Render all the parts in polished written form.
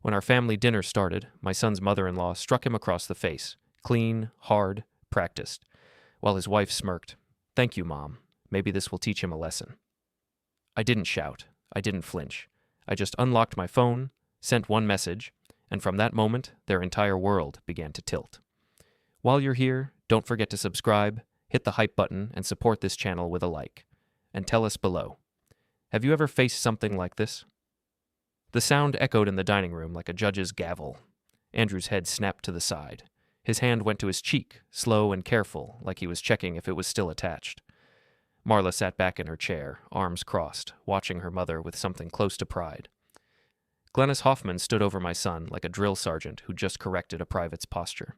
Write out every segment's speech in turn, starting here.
When our family dinner started, my son's mother-in-law struck him across the face. Clean, hard, practiced. While his wife smirked. "Thank you, Mom. Maybe this will teach him a lesson." I didn't shout. I didn't flinch. I just unlocked my phone, sent one message, and from that moment, their entire world began to tilt. While you're here, don't forget to subscribe, hit the hype button, and support this channel with a like. And tell us below. Have you ever faced something like this? The sound echoed in the dining room like a judge's gavel. Andrew's head snapped to the side. His hand went to his cheek, slow and careful, like he was checking if it was still attached. Marla sat back in her chair, arms crossed, watching her mother with something close to pride. Glennis Hoffman stood over my son like a drill sergeant who just corrected a private's posture.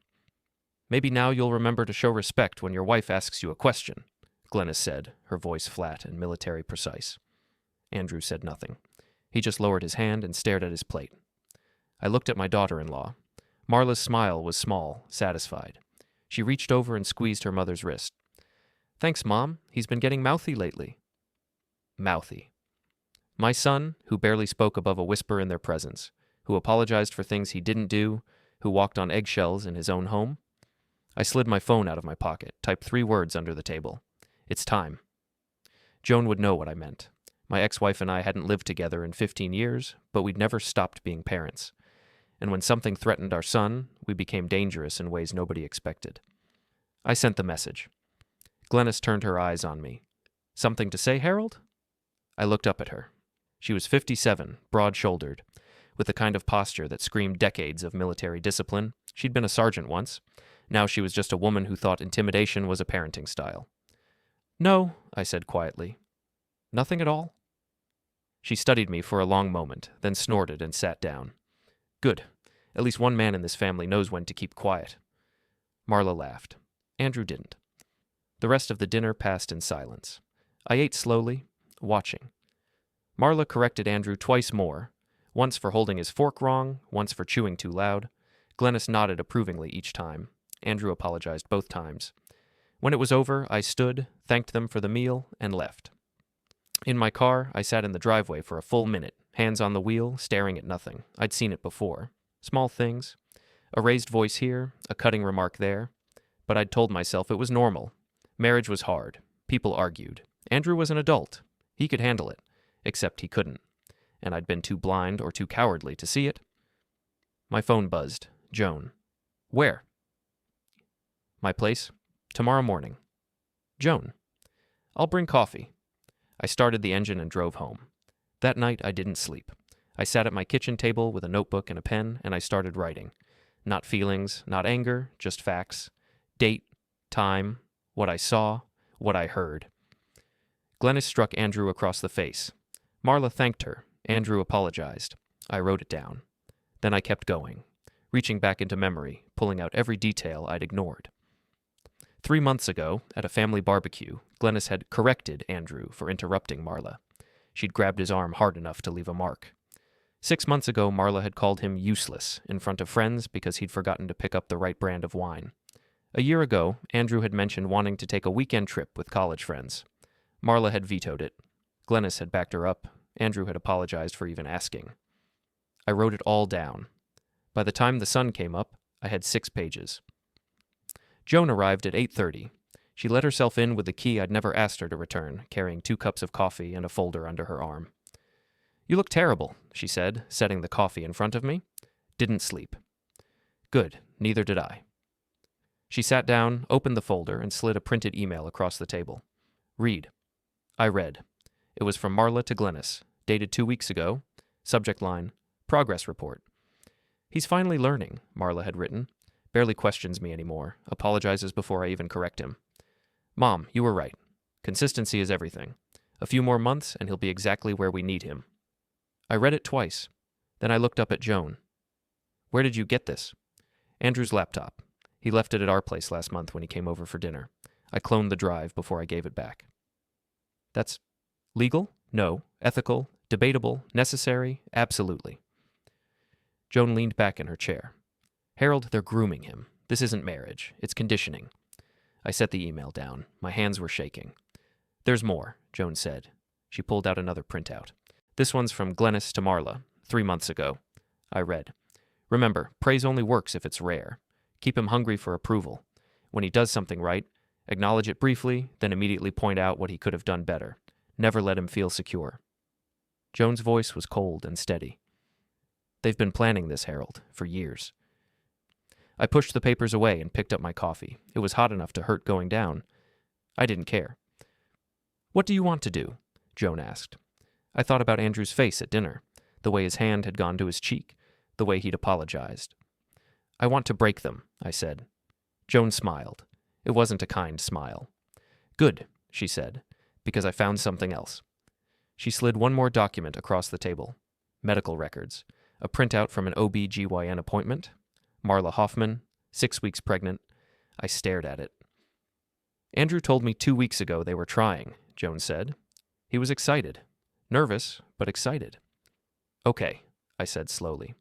"Maybe now you'll remember to show respect when your wife asks you a question," Glennis said, her voice flat and military precise. Andrew said nothing. He just lowered his hand and stared at his plate. I looked at my daughter-in-law. Marla's smile was small, satisfied. She reached over and squeezed her mother's wrist. "Thanks, Mom. He's been getting mouthy lately." Mouthy. My son, who barely spoke above a whisper in their presence, who apologized for things he didn't do, who walked on eggshells in his own home. I slid my phone out of my pocket, typed 3 words under the table. "It's time." Joan would know what I meant. My ex-wife and I hadn't lived together in 15 years, but we'd never stopped being parents. And when something threatened our son, we became dangerous in ways nobody expected. I sent the message. Glennis turned her eyes on me. "Something to say, Harold?" I looked up at her. She was 57, broad-shouldered, with the kind of posture that screamed decades of military discipline. She'd been a sergeant once. Now she was just a woman who thought intimidation was a parenting style. "No," I said quietly. "Nothing at all?" She studied me for a long moment, then snorted and sat down. "Good. At least one man in this family knows when to keep quiet." Marla laughed. Andrew didn't. The rest of the dinner passed in silence. I ate slowly, watching. Marla corrected Andrew twice more, once for holding his fork wrong, once for chewing too loud. Glennis nodded approvingly each time. Andrew apologized both times. When it was over, I stood, thanked them for the meal, and left. In my car, I sat in the driveway for a full minute, hands on the wheel, staring at nothing. I'd seen it before. Small things. A raised voice here, a cutting remark there. But I'd told myself it was normal. Marriage was hard. People argued. Andrew was an adult. He could handle it. Except he couldn't. And I'd been too blind or too cowardly to see it. My phone buzzed. Joan. "Where?" "My place. Tomorrow morning." "Joan." "I'll bring coffee." I started the engine and drove home. That night I didn't sleep. I sat at my kitchen table with a notebook and a pen, and I started writing. Not feelings, not anger, just facts. Date, time, what I saw, what I heard. Glennis struck Andrew across the face. Marla thanked her. Andrew apologized. I wrote it down. Then I kept going, reaching back into memory, pulling out every detail I'd ignored. 3 months ago, at a family barbecue, Glennis had corrected Andrew for interrupting Marla. She'd grabbed his arm hard enough to leave a mark. 6 months ago, Marla had called him useless in front of friends because he'd forgotten to pick up the right brand of wine. A year ago, Andrew had mentioned wanting to take a weekend trip with college friends. Marla had vetoed it. Glennis had backed her up. Andrew had apologized for even asking. I wrote it all down. By the time the sun came up, I had 6 pages. Joan arrived at 8:30. She let herself in with the key I'd never asked her to return, carrying 2 cups of coffee and a folder under her arm. "You look terrible," she said, setting the coffee in front of me. "Didn't sleep." "Good, neither did I." She sat down, opened the folder, and slid a printed email across the table. "Read." I read. It was from Marla to Glennis, dated 2 weeks ago. Subject line, "Progress report." "He's finally learning," Marla had written. "Barely questions me anymore. Apologizes before I even correct him. Mom, you were right. Consistency is everything. A few more months and he'll be exactly where we need him." I read it twice. Then I looked up at Joan. "Where did you get this?" "Andrew's laptop. He left it at our place last month when he came over for dinner. I cloned the drive before I gave it back." "That's legal? No. Ethical? Debatable? Necessary? Absolutely." Joan leaned back in her chair. "Harold, they're grooming him. This isn't marriage. It's conditioning." I set the email down. My hands were shaking. "There's more," Joan said. She pulled out another printout. "This one's from Glennis to Marla, 3 months ago. I read. Remember, praise only works if it's rare. Keep him hungry for approval. When he does something right, acknowledge it briefly, then immediately point out what he could have done better. Never let him feel secure. Joan's voice was cold and steady. They've been planning this, Harold, for years. I pushed the papers away and picked up my coffee. It was hot enough to hurt going down. I didn't care. What do you want to do? Joan asked. I thought about Andrew's face at dinner, the way his hand had gone to his cheek, the way he'd apologized. I want to break them, I said. Joan smiled. It wasn't a kind smile. Good, she said, because I found something else. She slid one more document across the table. Medical records. A printout from an OB/GYN appointment. Marla Hoffman, 6 weeks pregnant. I stared at it. Andrew told me 2 weeks ago they were trying, Joan said. He was excited. Nervous, but excited. Okay, I said slowly.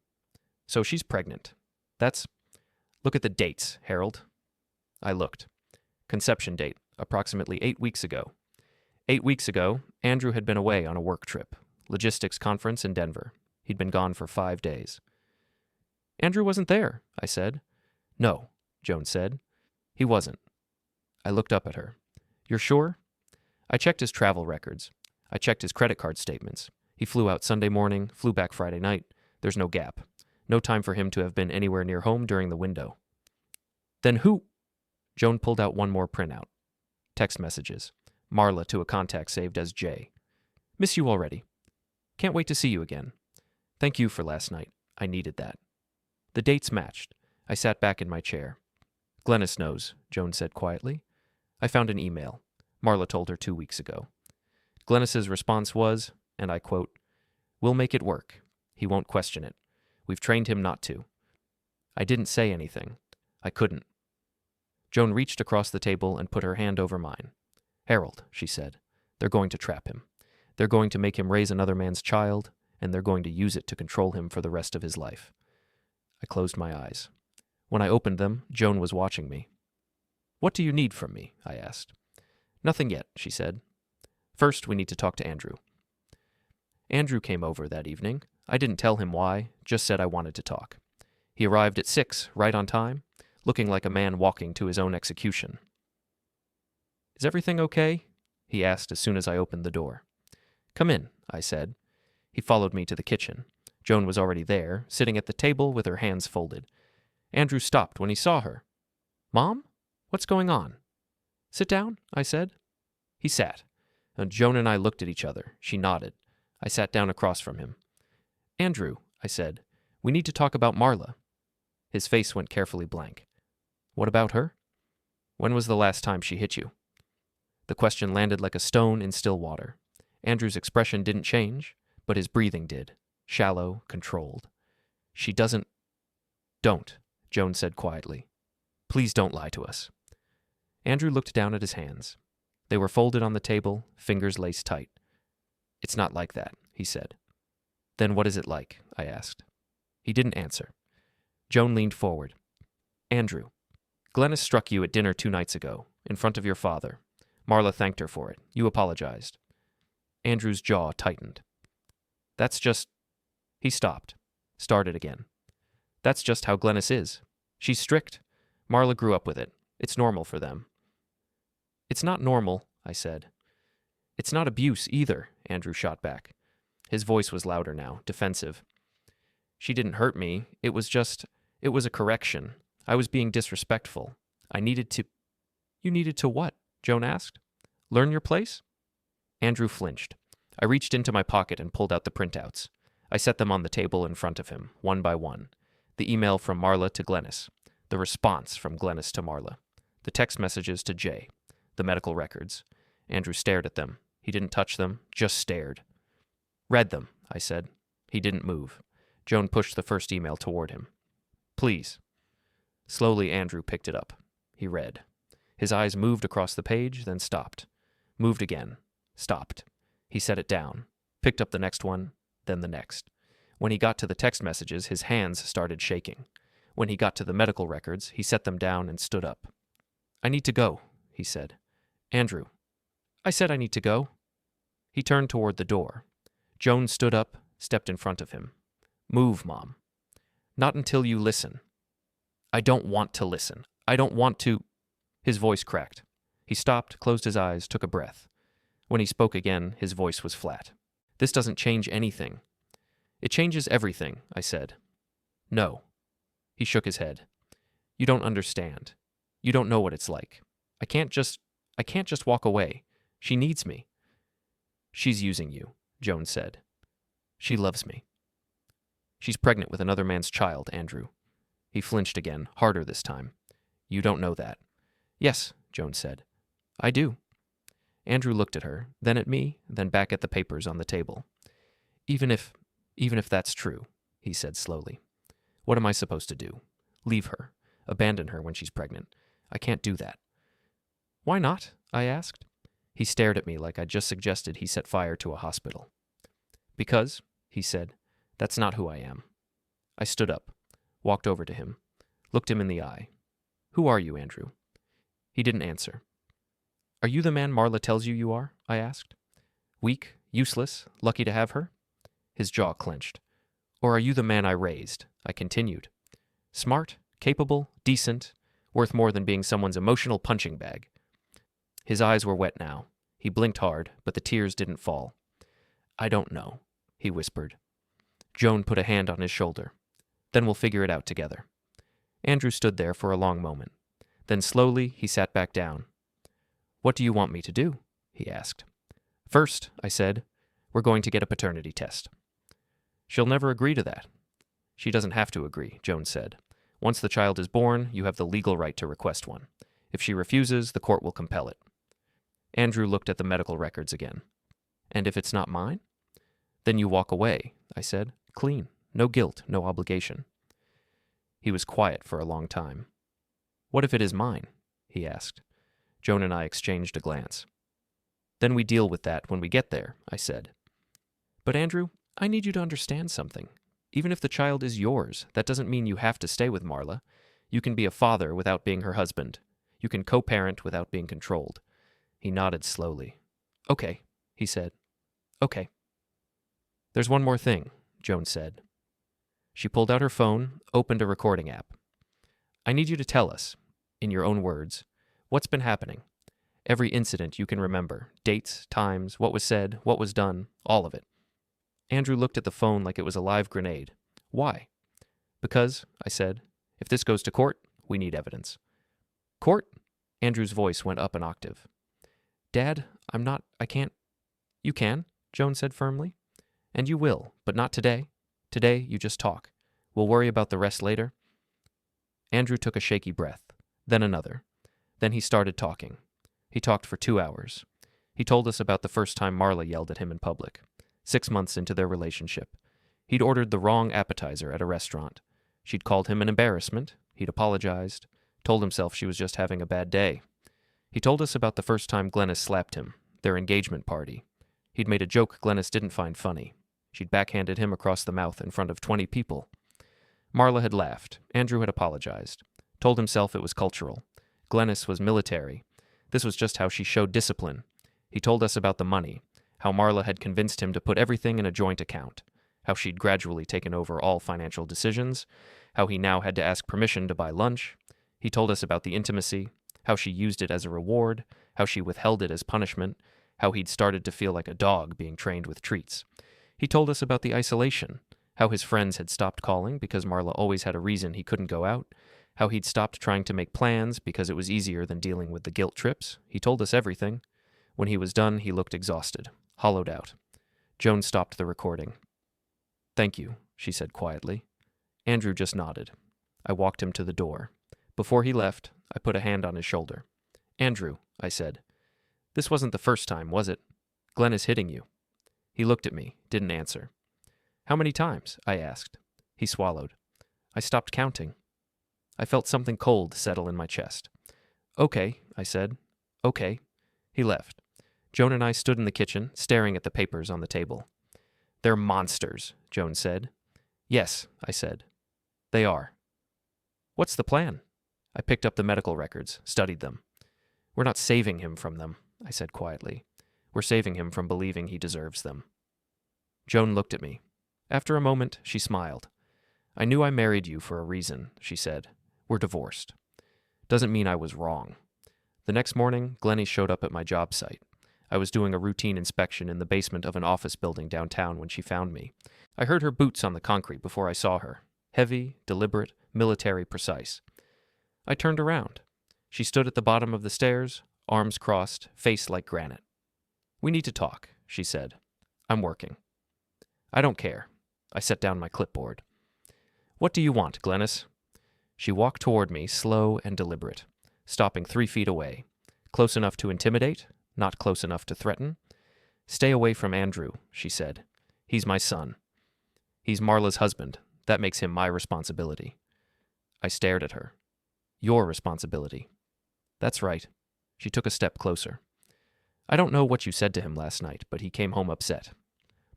So she's pregnant. Look at the dates, Harold. I looked. Conception date, approximately 8 weeks ago. 8 weeks ago, Andrew had been away on a work trip, logistics conference in Denver. He'd been gone for 5 days. Andrew wasn't there, I said. No, Joan said. He wasn't. I looked up at her. You're sure? I checked his travel records. I checked his credit card statements. He flew out Sunday morning, flew back Friday night. There's no gap. No time for him to have been anywhere near home during the window. Then who? Joan pulled out one more printout. Text messages. Marla to a contact saved as J. Miss you already. Can't wait to see you again. Thank you for last night. I needed that. The dates matched. I sat back in my chair. Glennis knows, Joan said quietly. I found an email. Marla told her 2 weeks ago. Glennis's response was, and I quote, We'll make it work. He won't question it. We've trained him not to. I didn't say anything. I couldn't. Joan reached across the table and put her hand over mine. Harold, she said, they're going to trap him. They're going to make him raise another man's child, and they're going to use it to control him for the rest of his life. I closed my eyes. When I opened them, Joan was watching me. What do you need from me? I asked. Nothing yet, she said. First, we need to talk to Andrew. Andrew came over that evening. I didn't tell him why, just said I wanted to talk. He arrived at 6, right on time, looking like a man walking to his own execution. Is everything okay? He asked as soon as I opened the door. Come in, I said. He followed me to the kitchen. Joan was already there, sitting at the table with her hands folded. Andrew stopped when he saw her. Mom? What's going on? Sit down, I said. He sat, and Joan and I looked at each other. She nodded. I sat down across from him. Andrew, I said, we need to talk about Marla. His face went carefully blank. What about her? When was the last time she hit you? The question landed like a stone in still water. Andrew's expression didn't change, but his breathing did. Shallow, controlled. She doesn't... Don't, Joan said quietly. Please don't lie to us. Andrew looked down at his hands. They were folded on the table, fingers laced tight. It's not like that, he said. Then what is it like? I asked. He didn't answer. Joan leaned forward. Andrew, Glennis struck you at dinner 2 nights ago, in front of your father. Marla thanked her for it. You apologized. Andrew's jaw tightened. That's just... He stopped. Started again. That's just how Glennis is. She's strict. Marla grew up with it. It's normal for them. It's not normal, I said. It's not abuse either, Andrew shot back. His voice was louder now, defensive. She didn't hurt me. It was a correction. I was being disrespectful. I needed to... You needed to what? Joan asked. Learn your place? Andrew flinched. I reached into my pocket and pulled out the printouts. I set them on the table in front of him, one by one. The email from Marla to Glennis. The response from Glennis to Marla. The text messages to Jay. The medical records. Andrew stared at them. He didn't touch them, just stared. Read them, I said. He didn't move. Joan pushed the first email toward him. Please. Slowly, Andrew picked it up. He read. His eyes moved across the page, then stopped. Moved again. Stopped. He set it down. Picked up the next one, then the next. When he got to the text messages, his hands started shaking. When he got to the medical records, he set them down and stood up. I need to go, he said. Andrew. I said I need to go. He turned toward the door. Joan stood up, stepped in front of him. Move, Mom. Not until you listen. I don't want to listen. I don't want to. His voice cracked. He stopped, closed his eyes, took a breath. When he spoke again, his voice was flat. This doesn't change anything. It changes everything, I said. No. He shook his head. You don't understand. You don't know what it's like. I can't just walk away. She needs me. She's using you, Joan said. She loves me. She's pregnant with another man's child, Andrew. He flinched again, harder this time. You don't know that. Yes, Joan said. I do. Andrew looked at her, then at me, then back at the papers on the table. Even if that's true, he said slowly. What am I supposed to do? Leave her. Abandon her when she's pregnant. I can't do that. Why not? I asked. He stared at me like I'd just suggested he set fire to a hospital. Because, he said, that's not who I am. I stood up, walked over to him, looked him in the eye. Who are you, Andrew? He didn't answer. Are you the man Marla tells you are? I asked. Weak, useless, lucky to have her? His jaw clenched. Or are you the man I raised? I continued. Smart, capable, decent, worth more than being someone's emotional punching bag. His eyes were wet now. He blinked hard, but the tears didn't fall. I don't know, he whispered. Joan put a hand on his shoulder. Then we'll figure it out together. Andrew stood there for a long moment. Then slowly he sat back down. What do you want me to do? He asked. First, I said, we're going to get a paternity test. She'll never agree to that. She doesn't have to agree, Joan said. Once the child is born, you have the legal right to request one. If she refuses, the court will compel it. Andrew looked at the medical records again. And if it's not mine? Then you walk away, I said. Clean. No guilt, no obligation. He was quiet for a long time. What if it is mine? He asked. Joan and I exchanged a glance. Then we deal with that when we get there, I said. But Andrew, I need you to understand something. Even if the child is yours, that doesn't mean you have to stay with Marla. You can be a father without being her husband. You can co-parent without being controlled. He nodded slowly. Okay, he said. Okay. There's one more thing, Joan said. She pulled out her phone, opened a recording app. I need you to tell us, in your own words, what's been happening. Every incident you can remember, dates, times, what was said, what was done, all of it. Andrew looked at the phone like it was a live grenade. Why? Because, I said, if this goes to court, we need evidence. Court? Andrew's voice went up an octave. Dad, I can't. You can, Joan said firmly. And you will, but not today. Today, you just talk. We'll worry about the rest later. Andrew took a shaky breath, then another. Then he started talking. He talked for 2 hours. He told us about the first time Marla yelled at him in public. 6 months into their relationship. He'd ordered the wrong appetizer at a restaurant. She'd called him an embarrassment. He'd apologized. Told himself she was just having a bad day. He told us about the first time Glennis slapped him, their engagement party. He'd made a joke Glennis didn't find funny. She'd backhanded him across the mouth in front of 20 people. Marla had laughed. Andrew had apologized. Told himself it was cultural. Glennis was military. This was just how she showed discipline. He told us about the money, how Marla had convinced him to put everything in a joint account, how she'd gradually taken over all financial decisions, how he now had to ask permission to buy lunch. He told us about the intimacy, how she used it as a reward, how she withheld it as punishment, how he'd started to feel like a dog being trained with treats. He told us about the isolation, how his friends had stopped calling because Marla always had a reason he couldn't go out, how he'd stopped trying to make plans because it was easier than dealing with the guilt trips. He told us everything. When he was done, he looked exhausted, hollowed out. Joan stopped the recording. Thank you, she said quietly. Andrew just nodded. I walked him to the door. Before he left, I put a hand on his shoulder. Andrew, I said, this wasn't the first time, was it? Glenn is hitting you. He looked at me, didn't answer. How many times? I asked. He swallowed. I stopped counting. I felt something cold settle in my chest. Okay, I said. Okay. He left. Joan and I stood in the kitchen, staring at the papers on the table. They're monsters, Joan said. Yes, I said. They are. What's the plan? I picked up the medical records, studied them. We're not saving him from them, I said quietly. We're saving him from believing he deserves them. Joan looked at me. After a moment, she smiled. I knew I married you for a reason, she said. We're divorced. Doesn't mean I was wrong. The next morning, Glennie showed up at my job site. I was doing a routine inspection in the basement of an office building downtown when she found me. I heard her boots on the concrete before I saw her. Heavy, deliberate, military precise. I turned around. She stood at the bottom of the stairs, arms crossed, face like granite. We need to talk, she said. I'm working. I don't care. I set down my clipboard. What do you want, Glennis? She walked toward me, slow and deliberate, stopping 3 feet away. Close enough to intimidate, not close enough to threaten. Stay away from Andrew, she said. He's my son. He's Marla's husband. That makes him my responsibility. I stared at her. Your responsibility. That's right. She took a step closer. I don't know what you said to him last night, but he came home upset.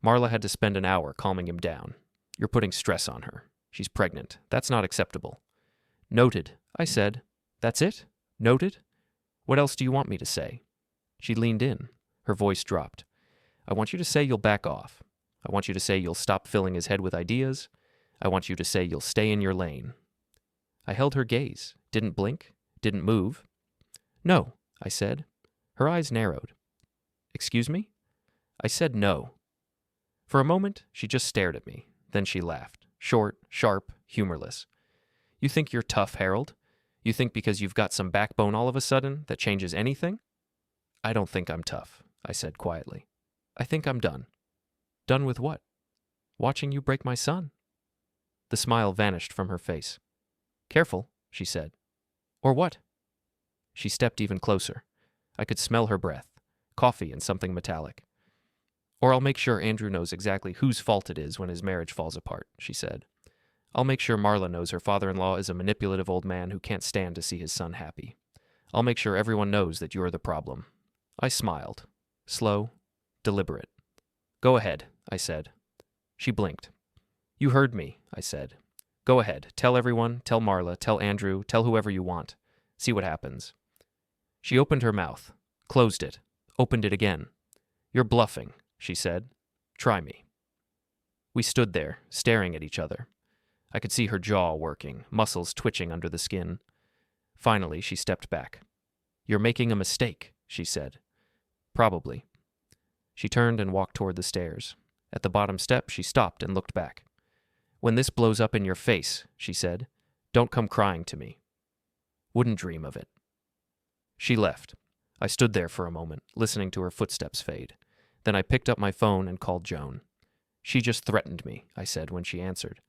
Marla had to spend an hour calming him down. You're putting stress on her. She's pregnant. That's not acceptable. Noted, I said. That's it? Noted? What else do you want me to say? She leaned in. Her voice dropped. I want you to say you'll back off. I want you to say you'll stop filling his head with ideas. I want you to say you'll stay in your lane. I held her gaze, didn't blink, didn't move. No, I said. Her eyes narrowed. Excuse me? I said no. For a moment, she just stared at me. Then she laughed, short, sharp, humorless. You think you're tough, Harold? You think because you've got some backbone all of a sudden that changes anything? I don't think I'm tough, I said quietly. I think I'm done. Done with what? Watching you break my son. The smile vanished from her face. Careful, she said. Or what? She stepped even closer. I could smell her breath, coffee and something metallic. Or I'll make sure Andrew knows exactly whose fault it is when his marriage falls apart, she said. I'll make sure Marla knows her father-in-law is a manipulative old man who can't stand to see his son happy. I'll make sure everyone knows that you're the problem. I smiled. Slow, deliberate. Go ahead, I said. She blinked. You heard me, I said. Go ahead. Tell everyone, tell Marla, tell Andrew, tell whoever you want. See what happens. She opened her mouth, closed it, opened it again. You're bluffing, she said. Try me. We stood there, staring at each other. I could see her jaw working, muscles twitching under the skin. Finally, she stepped back. You're making a mistake, she said. Probably. She turned and walked toward the stairs. At the bottom step, she stopped and looked back. When this blows up in your face, she said, don't come crying to me. Wouldn't dream of it. She left. I stood there for a moment, listening to her footsteps fade. Then I picked up my phone and called Joan. She just threatened me, I said when she answered.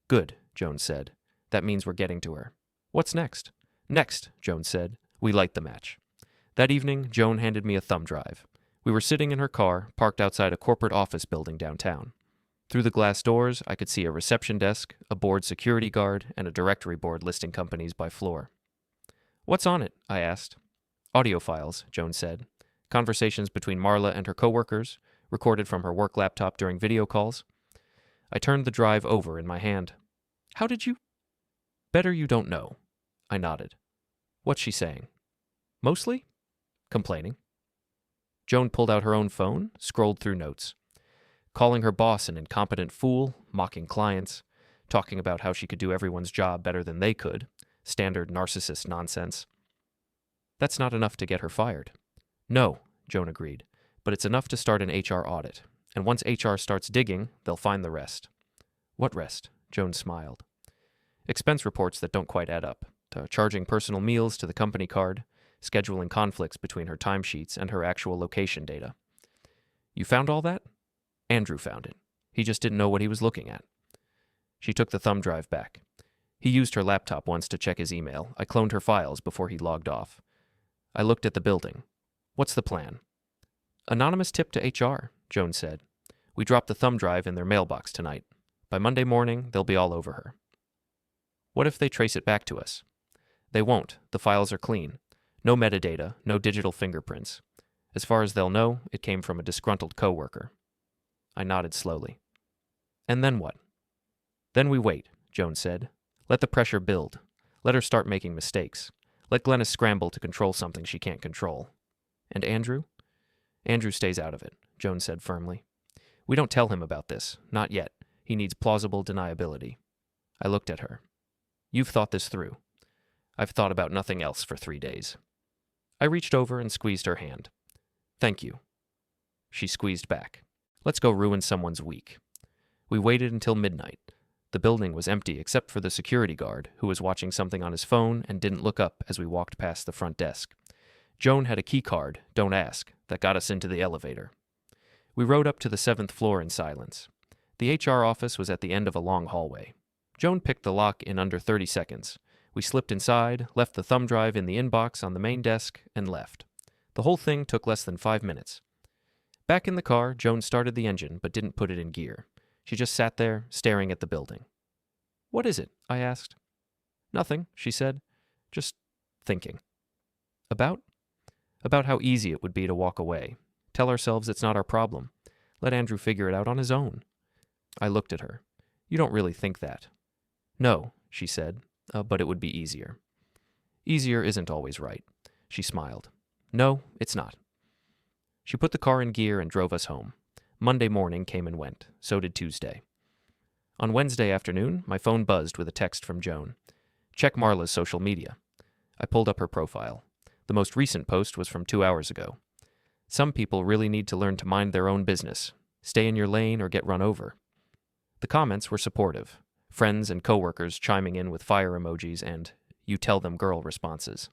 Good, Joan said. That means we're getting to her. What's next? Next, Joan said. We light the match. That evening, Joan handed me a thumb drive. We were sitting in her car, parked outside a corporate office building downtown. Through the glass doors, I could see a reception desk, a board security guard, and a directory board listing companies by floor. What's on it? I asked. Audio files, Joan said. Conversations between Marla and her coworkers, recorded from her work laptop during video calls. I turned the drive over in my hand. How did you? Better you don't know. I nodded. What's she saying? Mostly? Complaining. Joan pulled out her own phone, scrolled through notes. Calling her boss an incompetent fool, mocking clients, talking about how she could do everyone's job better than they could, standard narcissist nonsense. That's not enough to get her fired. No, Joan agreed, but it's enough to start an HR audit, and once HR starts digging, they'll find the rest. What rest? Joan smiled. Expense reports that don't quite add up, to charging personal meals to the company card, scheduling conflicts between her timesheets and her actual location data. You found all that? Andrew found it. He just didn't know what he was looking at. She took the thumb drive back. He used her laptop once to check his email. I cloned her files before he logged off. I looked at the building. What's the plan? Anonymous tip to HR, Joan said. We dropped the thumb drive in their mailbox tonight. By Monday morning, they'll be all over her. What if they trace it back to us? They won't. The files are clean. No metadata, no digital fingerprints. As far as they'll know, it came from a disgruntled coworker. I nodded slowly. And then what? Then we wait, Joan said. Let the pressure build. Let her start making mistakes. Let Glennis scramble to control something she can't control. And Andrew? Andrew stays out of it, Joan said firmly. We don't tell him about this. Not yet. He needs plausible deniability. I looked at her. You've thought this through. I've thought about nothing else for 3 days. I reached over and squeezed her hand. Thank you. She squeezed back. Let's go ruin someone's week. We waited until midnight. The building was empty except for the security guard, who was watching something on his phone and didn't look up as we walked past the front desk. Joan had a key card, don't ask, that got us into the elevator. We rode up to the 7th floor in silence. The HR office was at the end of a long hallway. Joan picked the lock in under 30 seconds. We slipped inside, left the thumb drive in the inbox on the main desk, and left. The whole thing took less than 5 minutes. Back in the car, Joan started the engine but didn't put it in gear. She just sat there, staring at the building. What is it? I asked. Nothing, she said. Just thinking. About? About how easy it would be to walk away. Tell ourselves it's not our problem. Let Andrew figure it out on his own. I looked at her. You don't really think that. No, she said, but it would be easier. Easier isn't always right. She smiled. No, it's not. She put the car in gear and drove us home. Monday morning came and went. So did Tuesday. On Wednesday afternoon, my phone buzzed with a text from Joan. Check Marla's social media. I pulled up her profile. The most recent post was from 2 hours ago. Some people really need to learn to mind their own business. Stay in your lane or get run over. The comments were supportive. Friends and coworkers chiming in with fire emojis and "you tell them girl" responses.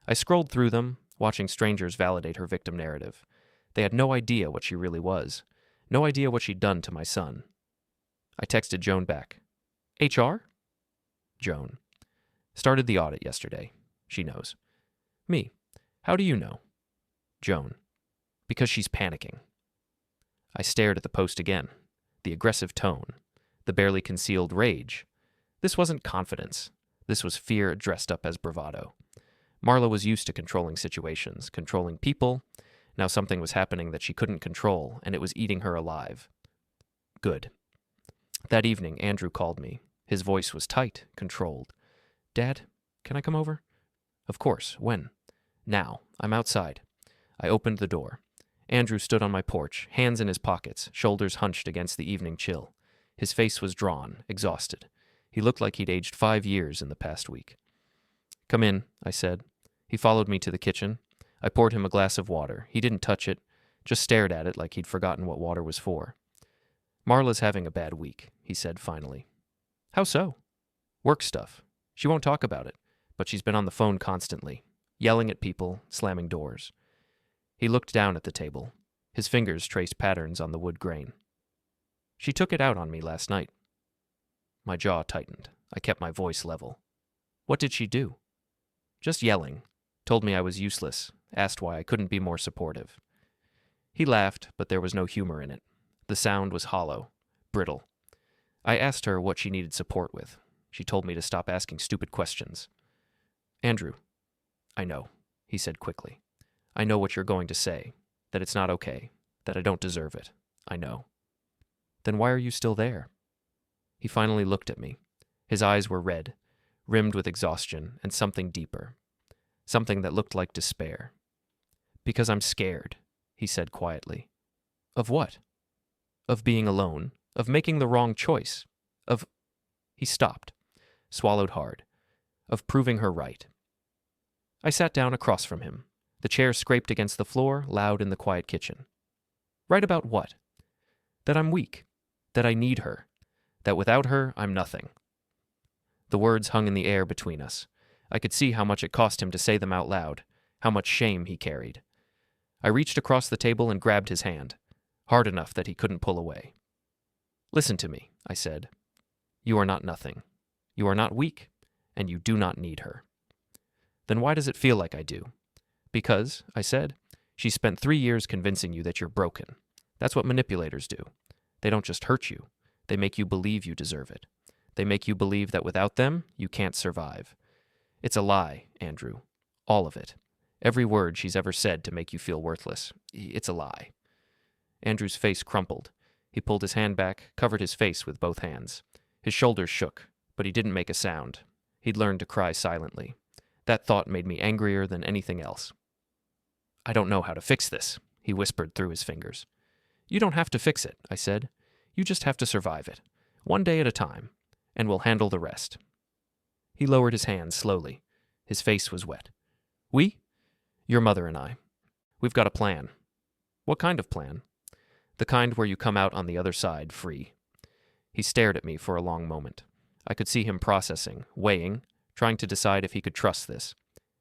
I scrolled through them, watching strangers validate her victim narrative. They had no idea what she really was. No idea what she'd done to my son. I texted Joan back. HR? Joan. Started the audit yesterday. She knows. Me. How do you know? Joan. Because she's panicking. I stared at the post again. The aggressive tone. The barely concealed rage. This wasn't confidence. This was fear dressed up as bravado. Marla was used to controlling situations, controlling people. Now something was happening that she couldn't control, and it was eating her alive. Good. That evening, Andrew called me. His voice was tight, controlled. Dad, can I come over? Of course. When? Now. I'm outside. I opened the door. Andrew stood on my porch, hands in his pockets, shoulders hunched against the evening chill. His face was drawn, exhausted. He looked like he'd aged 5 years in the past week. Come in, I said. He followed me to the kitchen. I poured him a glass of water. He didn't touch it, just stared at it like he'd forgotten what water was for. Marla's having a bad week, he said finally. How so? Work stuff. She won't talk about it, but she's been on the phone constantly, yelling at people, slamming doors. He looked down at the table. His fingers traced patterns on the wood grain. She took it out on me last night. My jaw tightened. I kept my voice level. What did she do? Just yelling. Told me I was useless. Asked why I couldn't be more supportive. He laughed, but there was no humor in it. The sound was hollow, brittle. I asked her what she needed support with. She told me to stop asking stupid questions. Andrew, I know, he said quickly. I know what you're going to say, that it's not okay, that I don't deserve it. I know. Then why are you still there? He finally looked at me. His eyes were red, rimmed with exhaustion and something deeper. Something that looked like despair. Because I'm scared, he said quietly. Of what? Of being alone, of making the wrong choice, of... He stopped, swallowed hard, of proving her right. I sat down across from him. The chair scraped against the floor, loud in the quiet kitchen. Right about what? That I'm weak, that I need her, that without her, I'm nothing. The words hung in the air between us. I could see how much it cost him to say them out loud, how much shame he carried. I reached across the table and grabbed his hand, hard enough that he couldn't pull away. Listen to me, I said. You are not nothing. You are not weak, and you do not need her. Then why does it feel like I do? Because, I said, she spent 3 years convincing you that you're broken. That's what manipulators do. They don't just hurt you. They make you believe you deserve it. They make you believe that without them, you can't survive. It's a lie, Andrew. All of it. Every word she's ever said to make you feel worthless. It's a lie. Andrew's face crumpled. He pulled his hand back, covered his face with both hands. His shoulders shook, but he didn't make a sound. He'd learned to cry silently. That thought made me angrier than anything else. I don't know how to fix this, he whispered through his fingers. You don't have to fix it, I said. You just have to survive it. One day at a time. and we'll handle the rest. He lowered his hands slowly. His face was wet. We? Your mother and I. We've got a plan. What kind of plan? The kind where you come out on the other side free. He stared at me for a long moment. I could see him processing, weighing, trying to decide if he could trust this.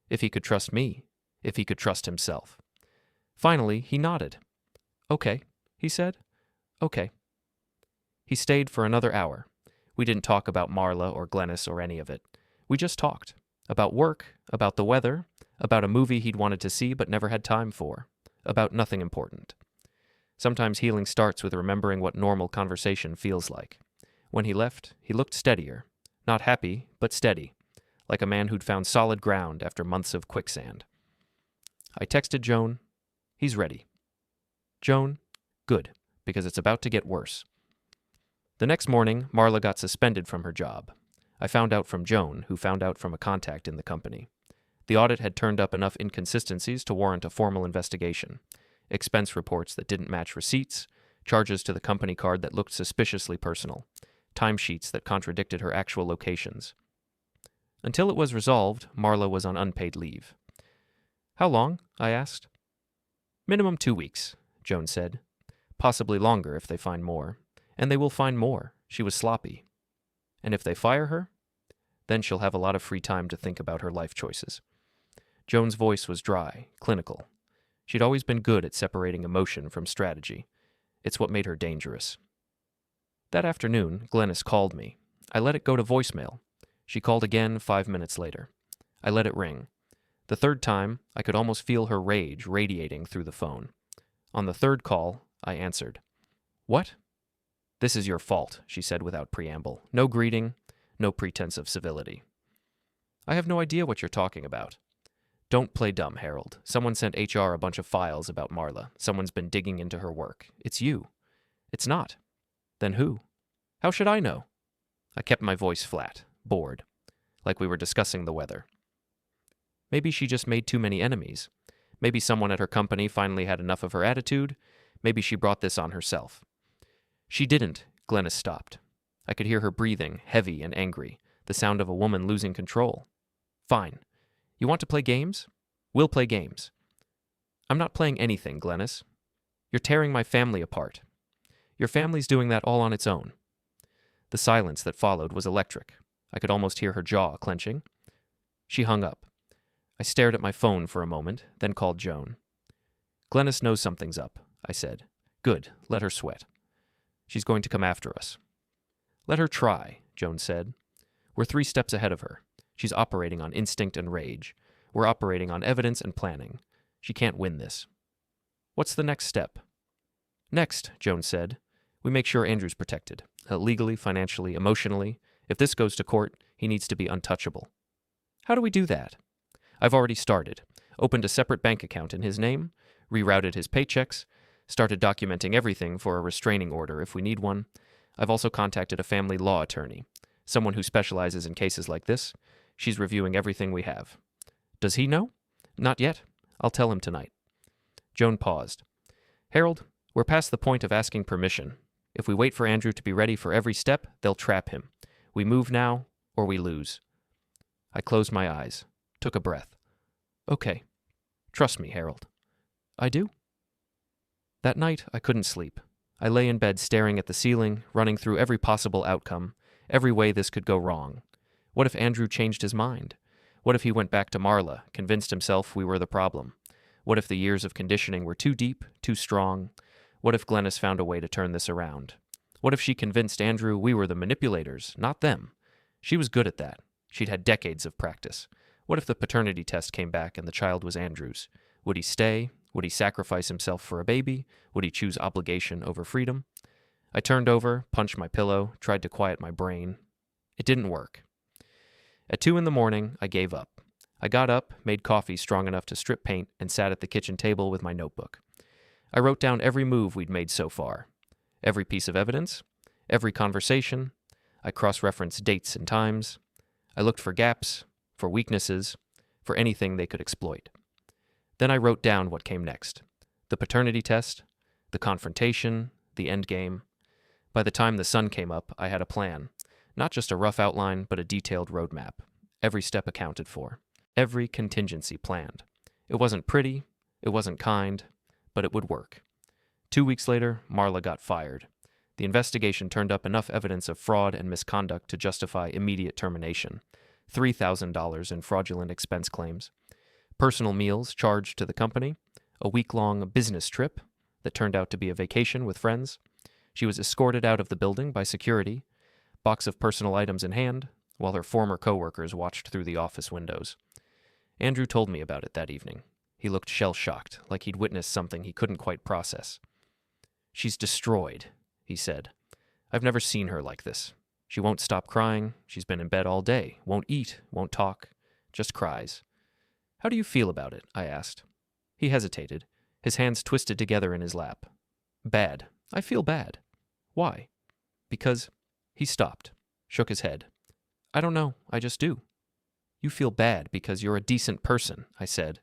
If he could trust me. If he could trust himself. Finally, he nodded. Okay, he said. Okay. He stayed for another hour. We didn't talk about Marla or Glennis or any of it. We just talked. About work, about the weather, about a movie he'd wanted to see but never had time for. About nothing important. Sometimes healing starts with remembering what normal conversation feels like. When he left, he looked steadier. Not happy, but steady. Like a man who'd found solid ground after months of quicksand. I texted Joan. He's ready. Joan, good, because it's about to get worse. The next morning, Marla got suspended from her job. I found out from Joan, who found out from a contact in the company. The audit had turned up enough inconsistencies to warrant a formal investigation. Expense reports that didn't match receipts, charges to the company card that looked suspiciously personal, timesheets that contradicted her actual locations. Until it was resolved, Marla was on unpaid leave. How long? I asked. Minimum 2 weeks, Joan said. Possibly longer if they find more. And they will find more. She was sloppy. And if they fire her, then she'll have a lot of free time to think about her life choices. Joan's voice was dry, clinical. She'd always been good at separating emotion from strategy. It's what made her dangerous. That afternoon, Glennis called me. I let it go to voicemail. She called again 5 minutes later. I let it ring. The third time, I could almost feel her rage radiating through the phone. On the third call, I answered. What? This is your fault, she said without preamble. No greeting, no pretense of civility. I have no idea what you're talking about. Don't play dumb, Harold. Someone sent HR a bunch of files about Marla. Someone's been digging into her work. It's you. It's not. Then who? How should I know? I kept my voice flat, bored, like we were discussing the weather. Maybe she just made too many enemies. Maybe someone at her company finally had enough of her attitude. Maybe she brought this on herself. She didn't. Glennis stopped. I could hear her breathing, heavy and angry, the sound of a woman losing control. Fine. You want to play games? We'll play games. I'm not playing anything, Glennis. You're tearing my family apart. Your family's doing that all on its own. The silence that followed was electric. I could almost hear her jaw clenching. She hung up. I stared at my phone for a moment, then called Joan. Glennis knows something's up, I said. Good, let her sweat. She's going to come after us. Let her try, Joan said. We're 3 steps ahead of her. She's operating on instinct and rage. We're operating on evidence and planning. She can't win this. What's the next step? Next, Joan said, we make sure Andrew's protected. Legally, financially, emotionally. If this goes to court, he needs to be untouchable. How do we do that? I've already started. Opened a separate bank account in his name, rerouted his paychecks, started documenting everything for a restraining order if we need one. I've also contacted a family law attorney, someone who specializes in cases like this. She's reviewing everything we have. Does he know? Not yet. I'll tell him tonight. Joan paused. Harold, we're past the point of asking permission. If we wait for Andrew to be ready for every step, they'll trap him. We move now, or we lose. I closed my eyes, took a breath. Okay. Trust me, Harold. I do? That night, I couldn't sleep. I lay in bed staring at the ceiling, running through every possible outcome, every way this could go wrong. What if Andrew changed his mind? What if he went back to Marla, convinced himself we were the problem? What if the years of conditioning were too deep, too strong? What if Glennis found a way to turn this around? What if she convinced Andrew we were the manipulators, not them? She was good at that. She'd had decades of practice. What if the paternity test came back and the child was Andrew's? Would he stay? Would he sacrifice himself for a baby? Would he choose obligation over freedom? I turned over, punched my pillow, tried to quiet my brain. It didn't work. At 2 a.m, I gave up. I got up, made coffee strong enough to strip paint, and sat at the kitchen table with my notebook. I wrote down every move we'd made so far, every piece of evidence, every conversation. I cross-referenced dates and times. I looked for gaps, for weaknesses, for anything they could exploit. Then I wrote down what came next. The paternity test, the confrontation, the endgame. By the time the sun came up, I had a plan. Not just a rough outline, but a detailed roadmap. Every step accounted for. Every contingency planned. It wasn't pretty, it wasn't kind, but it would work. 2 weeks later, Marla got fired. The investigation turned up enough evidence of fraud and misconduct to justify immediate termination. $3,000 in fraudulent expense claims. Personal meals charged to the company. A week-long business trip that turned out to be a vacation with friends. She was escorted out of the building by security, box of personal items in hand, while her former coworkers watched through the office windows. Andrew told me about it that evening. He looked shell-shocked, like he'd witnessed something he couldn't quite process. "She's destroyed," he said. "I've never seen her like this. She won't stop crying. She's been in bed all day, won't eat, won't talk, just cries." "How do you feel about it?" I asked. He hesitated, his hands twisted together in his lap. "Bad. I feel bad." "Why?" "Because—" He stopped, shook his head. "I don't know. I just do." "You feel bad because you're a decent person," I said.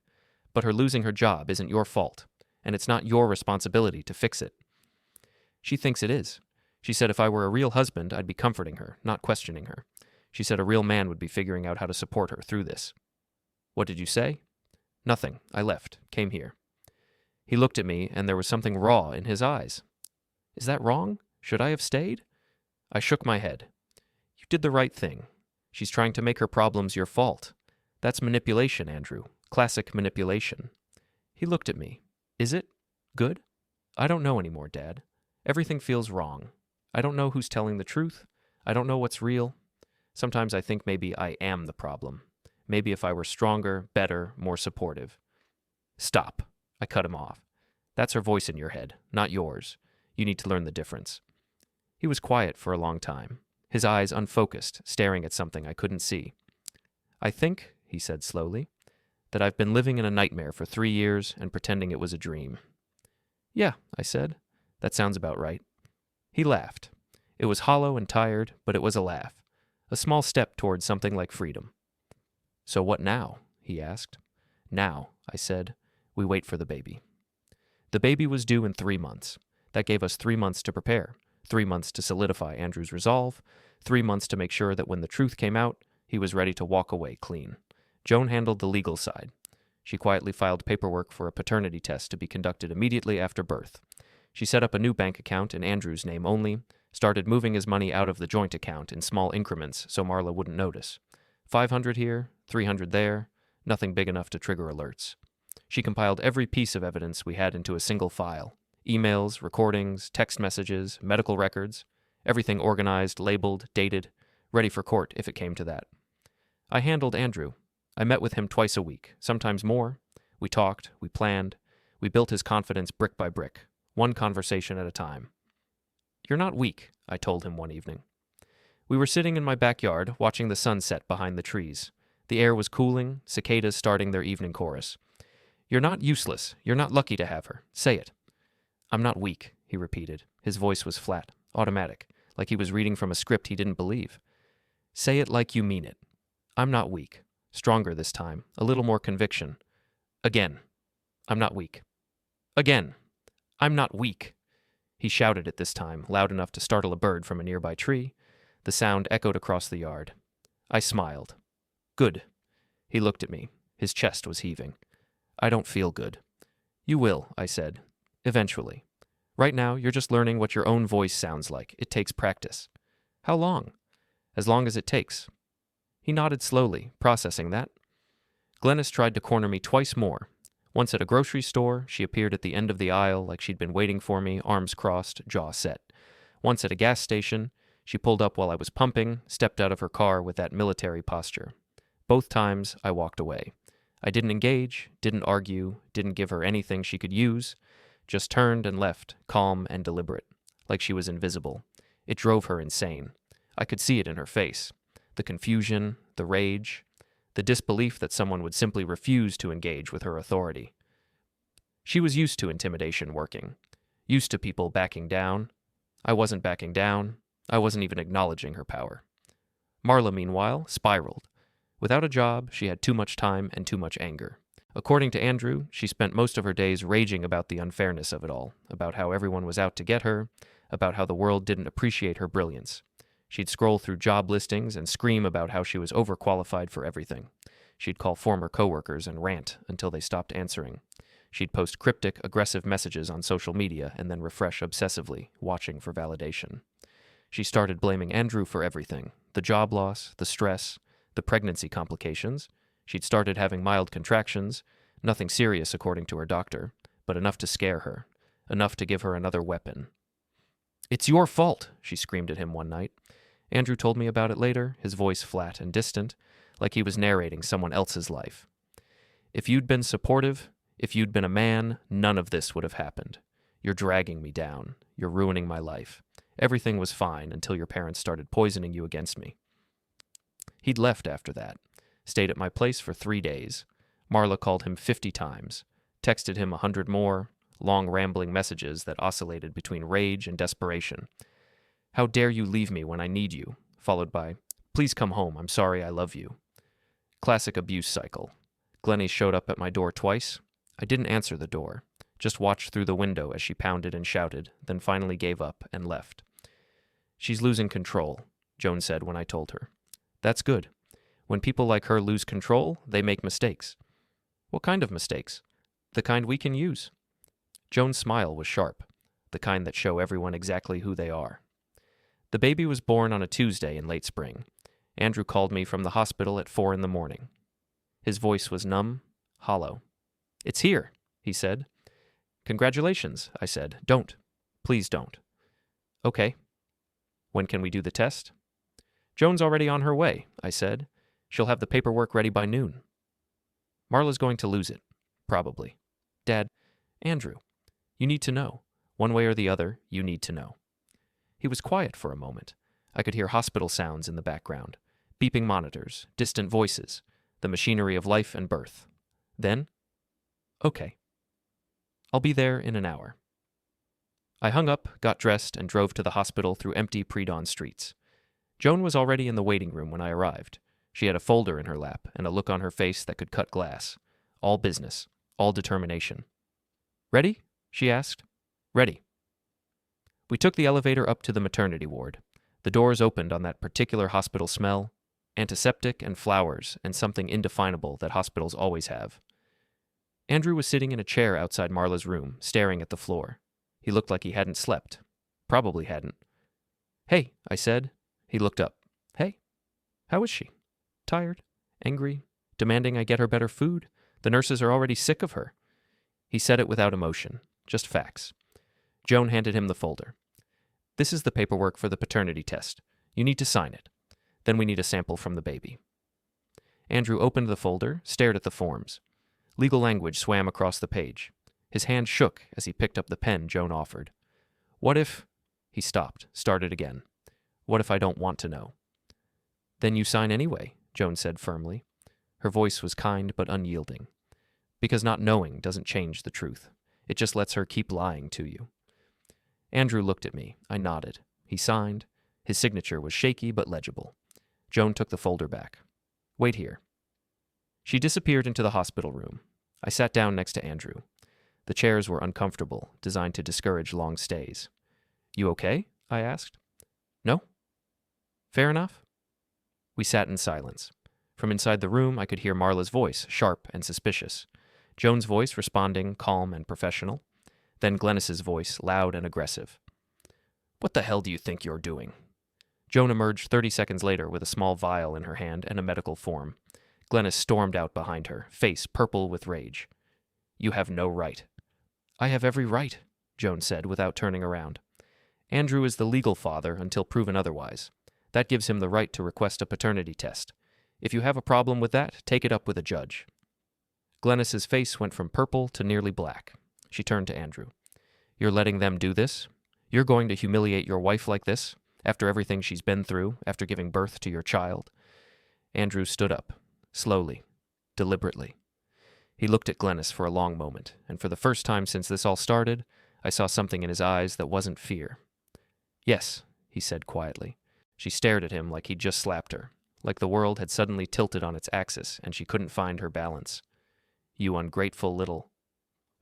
"But her losing her job isn't your fault, and it's not your responsibility to fix it." "She thinks it is. She said if I were a real husband, I'd be comforting her, not questioning her. She said a real man would be figuring out how to support her through this." "What did you say?" "Nothing. I left. Came here." He looked at me, and there was something raw in his eyes. "Is that wrong? Should I have stayed?" I shook my head. "You did the right thing. She's trying to make her problems your fault. That's manipulation, Andrew. Classic manipulation." He looked at me. "Is it? Good?" "I don't know anymore, Dad. Everything feels wrong. I don't know who's telling the truth. I don't know what's real. Sometimes I think maybe I am the problem. Maybe if I were stronger, better, more supportive." "Stop." I cut him off. "That's her voice in your head, not yours. You need to learn the difference." He was quiet for a long time, his eyes unfocused, staring at something I couldn't see. "I think," he said slowly, "that I've been living in a nightmare for 3 years and pretending it was a dream." "Yeah," I said. "That sounds about right." He laughed. It was hollow and tired, but it was a laugh. A small step towards something like freedom. "So what now?" he asked. "Now," I said, "we wait for the baby." The baby was due in 3 months. That gave us 3 months to prepare, 3 months to solidify Andrew's resolve, 3 months to make sure that when the truth came out, he was ready to walk away clean. Joan handled the legal side. She quietly filed paperwork for a paternity test to be conducted immediately after birth. She set up a new bank account in Andrew's name only, started moving his money out of the joint account in small increments so Marla wouldn't notice. 500 here, 300 there, nothing big enough to trigger alerts. She compiled every piece of evidence we had into a single file. Emails, recordings, text messages, medical records, everything organized, labeled, dated, ready for court if it came to that. I handled Andrew. I met with him twice a week, sometimes more. We talked, we planned, we built his confidence brick by brick, one conversation at a time. "You're not weak," I told him one evening. We were sitting in my backyard, watching the sun set behind the trees. The air was cooling, cicadas starting their evening chorus. "You're not useless. You're not lucky to have her. Say it." "I'm not weak," he repeated. His voice was flat, automatic, like he was reading from a script he didn't believe. "Say it like you mean it. I'm not weak. Stronger this time. A little more conviction. Again. I'm not weak. Again. I'm not weak." He shouted it this time, loud enough to startle a bird from a nearby tree. The sound echoed across the yard. I smiled. "Good." He looked at me. His chest was heaving. "I don't feel good." "You will," I said. "Eventually. Right now, you're just learning what your own voice sounds like. It takes practice." "How long?" "As long as it takes." He nodded slowly, processing that. Glennis tried to corner me twice more. Once at a grocery store, she appeared at the end of the aisle like she'd been waiting for me, arms crossed, jaw set. Once at a gas station, she pulled up while I was pumping, stepped out of her car with that military posture. Both times, I walked away. I didn't engage, didn't argue, didn't give her anything she could use, just turned and left, calm and deliberate, like she was invisible. It drove her insane. I could see it in her face. The confusion, the rage, the disbelief that someone would simply refuse to engage with her authority. She was used to intimidation working, used to people backing down. I wasn't backing down. I wasn't even acknowledging her power. Marla, meanwhile, spiraled. Without a job, she had too much time and too much anger. According to Andrew, she spent most of her days raging about the unfairness of it all, about how everyone was out to get her, about how the world didn't appreciate her brilliance. She'd scroll through job listings and scream about how she was overqualified for everything. She'd call former coworkers and rant until they stopped answering. She'd post cryptic, aggressive messages on social media and then refresh obsessively, watching for validation. She started blaming Andrew for everything: the job loss, the stress, the pregnancy complications. She'd started having mild contractions, nothing serious according to her doctor, but enough to scare her, enough to give her another weapon. "It's your fault," she screamed at him one night. Andrew told me about it later, his voice flat and distant, like he was narrating someone else's life. "If you'd been supportive, if you'd been a man, none of this would have happened. You're dragging me down. You're ruining my life. Everything was fine until your parents started poisoning you against me." He'd left after that, stayed at my place for 3 days. Marla called him 50 times, texted him 100 more, long rambling messages that oscillated between rage and desperation. "How dare you leave me when I need you?" followed by, "Please come home, I'm sorry, I love you." Classic abuse cycle. Glennie showed up at my door twice. I didn't answer the door, just watched through the window as she pounded and shouted, then finally gave up and left. "She's losing control," Joan said when I told her. "That's good. When people like her lose control, they make mistakes." "What kind of mistakes?" "The kind we can use." Joan's smile was sharp, the kind that show everyone exactly who they are. The baby was born on a Tuesday in late spring. Andrew called me from the hospital at 4 a.m. His voice was numb, hollow. "It's here," he said. "Congratulations," I said. "Don't. Please don't." "Okay. When can we do the test?" "Joan's already on her way," I said. "She'll have the paperwork ready by noon." "Marla's going to lose it. Probably." "Dad, Andrew, you need to know. One way or the other, you need to know." He was quiet for a moment. I could hear hospital sounds in the background, beeping monitors, distant voices, the machinery of life and birth. Then, "Okay. I'll be there in an hour." I hung up, got dressed, and drove to the hospital through empty pre-dawn streets. Joan was already in the waiting room when I arrived. She had a folder in her lap and a look on her face that could cut glass. All business, all determination. "Ready?" she asked. "Ready." We took the elevator up to the maternity ward. The doors opened on that particular hospital smell, antiseptic and flowers and something indefinable that hospitals always have. Andrew was sitting in a chair outside Marla's room, staring at the floor. He looked like he hadn't slept. Probably hadn't. "Hey," I said. He looked up. "Hey, how is she? Tired? Angry? Demanding I get her better food? The nurses are already sick of her." He said it without emotion, just facts. Joan handed him the folder. "This is the paperwork for the paternity test. You need to sign it. Then we need a sample from the baby." Andrew opened the folder, stared at the forms. Legal language swam across the page. His hand shook as he picked up the pen Joan offered. "What if—" He stopped, started again. "What if I don't want to know?" "Then you sign anyway," Joan said firmly. Her voice was kind but unyielding. "Because not knowing doesn't change the truth. It just lets her keep lying to you." Andrew looked at me. I nodded. He signed. His signature was shaky but legible. Joan took the folder back. "Wait here." She disappeared into the hospital room. I sat down next to Andrew. The chairs were uncomfortable, designed to discourage long stays. "You okay?" I asked. "No." "Fair enough." We sat in silence. From inside the room, I could hear Marla's voice, sharp and suspicious. Joan's voice responding, calm and professional. Then Glennis's voice, loud and aggressive. "What the hell do you think you're doing?" Joan emerged 30 seconds later with a small vial in her hand and a medical form. Glennis stormed out behind her, face purple with rage. "You have no right." "I have every right," Joan said without turning around. "Andrew is the legal father until proven otherwise. That gives him the right to request a paternity test. If you have a problem with that, take it up with a judge." Glennis's face went from purple to nearly black. She turned to Andrew. "You're letting them do this? You're going to humiliate your wife like this, after everything she's been through, after giving birth to your child?" Andrew stood up, slowly, deliberately. He looked at Glennis for a long moment, and for the first time since this all started, I saw something in his eyes that wasn't fear. "Yes," he said quietly. She stared at him like he'd just slapped her, like the world had suddenly tilted on its axis and she couldn't find her balance. "You ungrateful little—"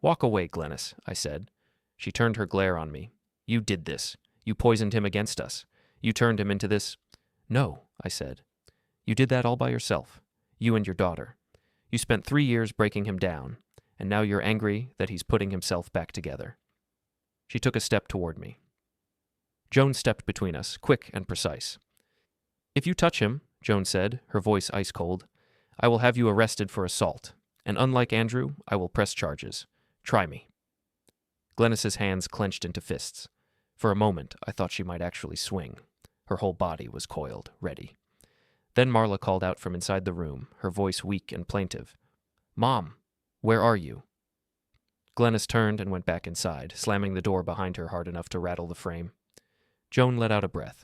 "Walk away, Glennis," I said. She turned her glare on me. "You did this. You poisoned him against us. You turned him into this. No, I said. You did that all by yourself. You and your daughter. You spent 3 years breaking him down, and now you're angry that he's putting himself back together. She took a step toward me. Joan stepped between us, quick and precise. If you touch him, Joan said, her voice ice cold, I will have you arrested for assault, and unlike Andrew, I will press charges. Try me. Glennis's hands clenched into fists. For a moment, I thought she might actually swing. Her whole body was coiled, ready. Then Marla called out from inside the room, her voice weak and plaintive. Mom, where are you? Glennis turned and went back inside, slamming the door behind her hard enough to rattle the frame. Joan let out a breath.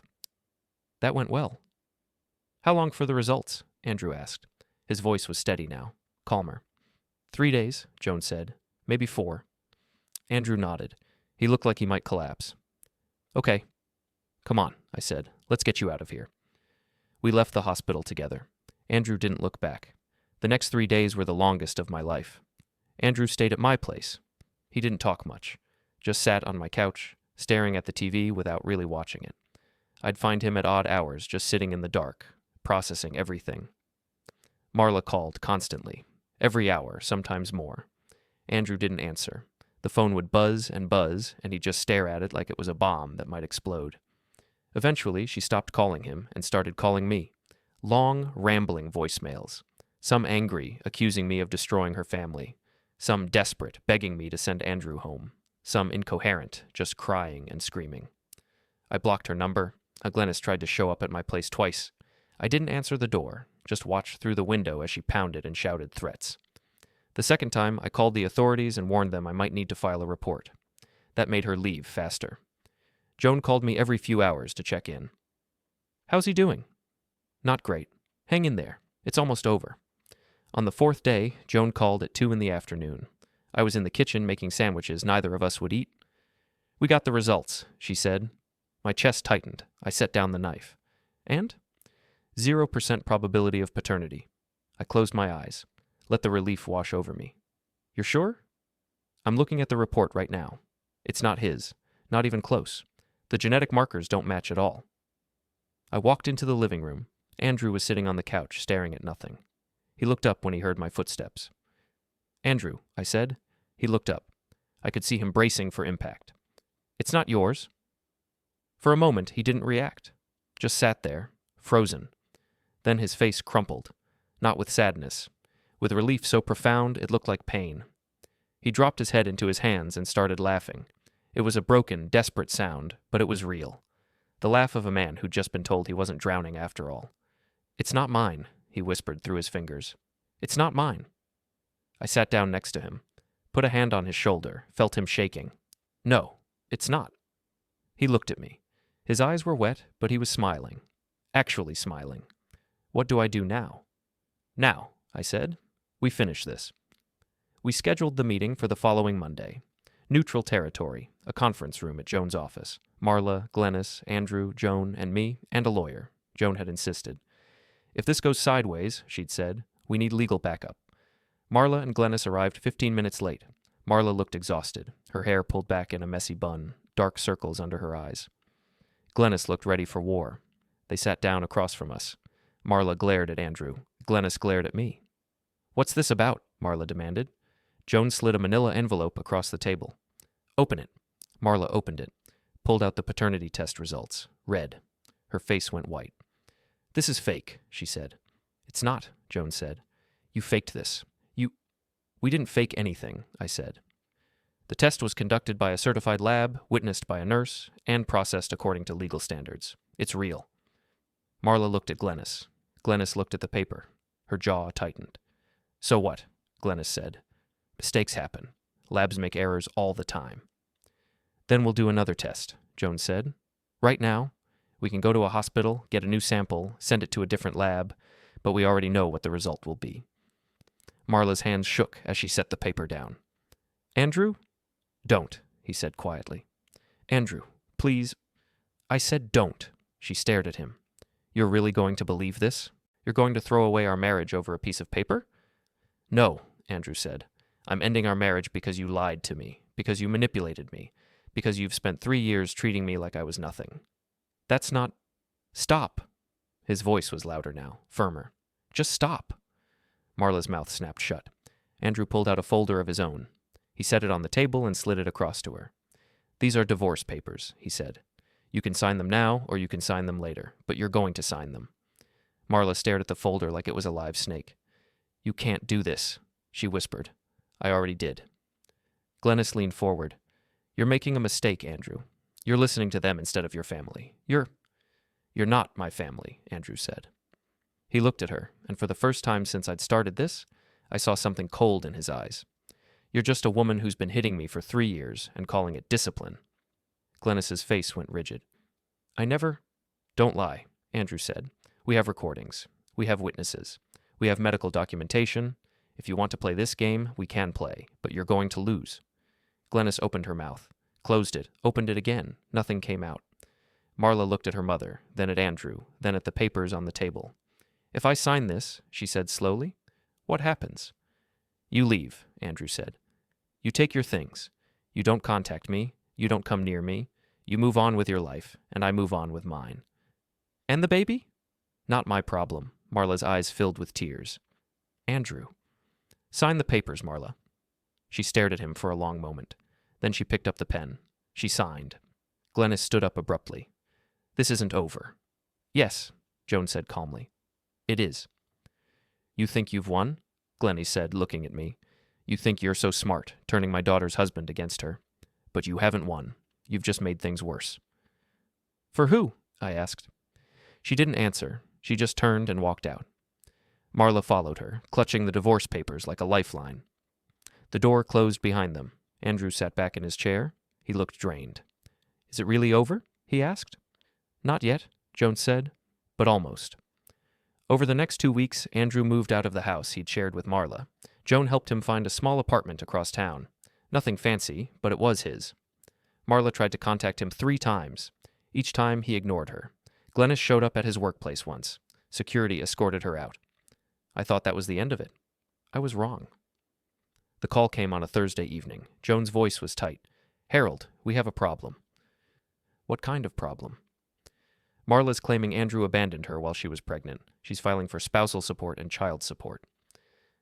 That went well. How long for the results? Andrew asked. His voice was steady now, calmer. 3 days, Joan said. Maybe 4. Andrew nodded. He looked like he might collapse. Okay. Come on, I said. Let's get you out of here. We left the hospital together. Andrew didn't look back. The next 3 days were the longest of my life. Andrew stayed at my place. He didn't talk much, just sat on my couch, staring at the TV without really watching it. I'd find him at odd hours, just sitting in the dark, processing everything. Marla called constantly, every hour, sometimes more. Andrew didn't answer. The phone would buzz, and he'd just stare at it like it was a bomb that might explode. Eventually, she stopped calling him and started calling me. Long, rambling voicemails. Some angry, accusing me of destroying her family. Some desperate, begging me to send Andrew home. Some incoherent, just crying and screaming. I blocked her number. Glennis tried to show up at my place twice. I didn't answer the door, just watched through the window as she pounded and shouted threats. The second time, I called the authorities and warned them I might need to file a report. That made her leave faster. Joan called me every few hours to check in. How's he doing? Not great. Hang in there. It's almost over. On the 4th day, Joan called at 2 in the afternoon. I was in the kitchen making sandwiches neither of us would eat. We got the results, she said. My chest tightened. I set down the knife. And? 0% probability of paternity. I closed my eyes. Let the relief wash over me. You're sure? I'm looking at the report right now. It's not his. Not even close. The genetic markers don't match at all. I walked into the living room. Andrew was sitting on the couch, staring at nothing. He looked up when he heard my footsteps. Andrew, I said. He looked up. I could see him bracing for impact. It's not yours. For a moment, he didn't react. Just sat there, frozen. Then his face crumpled, not with sadness. With relief so profound, it looked like pain. He dropped his head into his hands and started laughing. It was a broken, desperate sound, but it was real. The laugh of a man who'd just been told he wasn't drowning after all. It's not mine, he whispered through his fingers. It's not mine. I sat down next to him, put a hand on his shoulder, felt him shaking. No, it's not. He looked at me. His eyes were wet, but he was smiling. Actually smiling. What do I do now? Now, I said. We finish this. We scheduled the meeting for the following Monday. Neutral territory, a conference room at Joan's office. Marla, Glennis, Andrew, Joan, and me, and a lawyer. Joan had insisted. If this goes sideways, she'd said, we need legal backup. Marla and Glennis arrived 15 minutes late. Marla looked exhausted, her hair pulled back in a messy bun, dark circles under her eyes. Glennis looked ready for war. They sat down across from us. Marla glared at Andrew. Glennis glared at me. What's this about? Marla demanded. Joan slid a manila envelope across the table. Open it. Marla opened it, pulled out the paternity test results, read. Her face went white. This is fake, she said. It's not, Joan said. You faked this. We didn't fake anything, I said. The test was conducted by a certified lab, witnessed by a nurse, and processed according to legal standards. It's real. Marla looked at Glennis. Glennis looked at the paper. Her jaw tightened. So what? Glennis said. Mistakes happen. Labs make errors all the time. Then we'll do another test, Joan said. Right now, we can go to a hospital, get a new sample, send it to a different lab, but we already know what the result will be. Marla's hands shook as she set the paper down. Andrew? Don't, he said quietly. Andrew, please. I said don't. She stared at him. You're really going to believe this? You're going to throw away our marriage over a piece of paper? No, Andrew said. I'm ending our marriage because you lied to me, because you manipulated me, because you've spent 3 years treating me like I was nothing. That's not... Stop. His voice was louder now, firmer. Just stop. Marla's mouth snapped shut. Andrew pulled out a folder of his own. He set it on the table and slid it across to her. These are divorce papers, he said. You can sign them now or you can sign them later, but you're going to sign them. Marla stared at the folder like it was a live snake. You can't do this, she whispered. I already did. Glennis leaned forward. You're making a mistake, Andrew. You're listening to them instead of your family. You're not my family, Andrew said. He looked at her, and for the first time since I'd started this, I saw something cold in his eyes. You're just a woman who's been hitting me for 3 years and calling it discipline. Glennis's face went rigid. Don't lie, Andrew said. We have recordings. We have witnesses. We have medical documentation. If you want to play this game, we can play, but you're going to lose. Glennis opened her mouth, closed it, opened it again. Nothing came out. Marla looked at her mother, then at Andrew, then at the papers on the table. If I sign this, she said slowly, what happens? You leave, Andrew said. You take your things. You don't contact me. You don't come near me. You move on with your life, and I move on with mine. And the baby? Not my problem. Marla's eyes filled with tears. Andrew. Sign the papers, Marla. She stared at him for a long moment. Then she picked up the pen. She signed. Glennis stood up abruptly. This isn't over. Yes, Joan said calmly. It is. You think you've won? Glennie said, looking at me. You think you're so smart, turning my daughter's husband against her. But you haven't won. You've just made things worse. For who? I asked. She didn't answer. She just turned and walked out. Marla followed her, clutching the divorce papers like a lifeline. The door closed behind them. Andrew sat back in his chair. He looked drained. Is it really over? He asked. Not yet, Joan said, but almost. Over the next 2 weeks, Andrew moved out of the house he'd shared with Marla. Joan helped him find a small apartment across town. Nothing fancy, but it was his. Marla tried to contact him 3 times. Each time, he ignored her. Glennis showed up at his workplace once. Security escorted her out. I thought that was the end of it. I was wrong. The call came on a Thursday evening. Joan's voice was tight. Harold, we have a problem. What kind of problem? Marla's claiming Andrew abandoned her while she was pregnant. She's filing for spousal support and child support.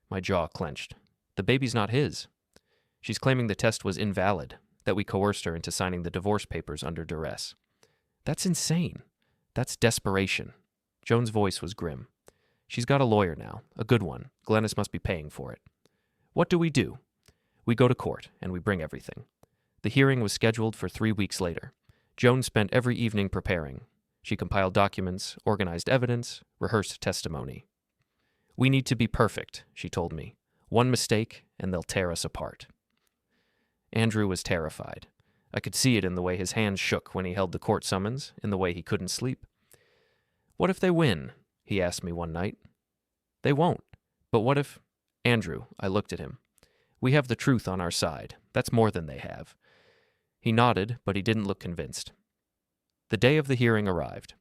My jaw clenched. The baby's not his. She's claiming the test was invalid, that we coerced her into signing the divorce papers under duress. That's insane. That's desperation. Joan's voice was grim. She's got a lawyer now, a good one. Glennis must be paying for it. What do? We go to court, and we bring everything. The hearing was scheduled for 3 weeks later. Joan spent every evening preparing. She compiled documents, organized evidence, rehearsed testimony. We need to be perfect, she told me. One mistake, and they'll tear us apart. Andrew was terrified. I could see it in the way his hands shook when he held the court summons, in the way he couldn't sleep. What if they win? He asked me one night. They won't. But what if... Andrew, I looked at him. We have the truth on our side. That's more than they have. He nodded, but he didn't look convinced. The day of the hearing arrived.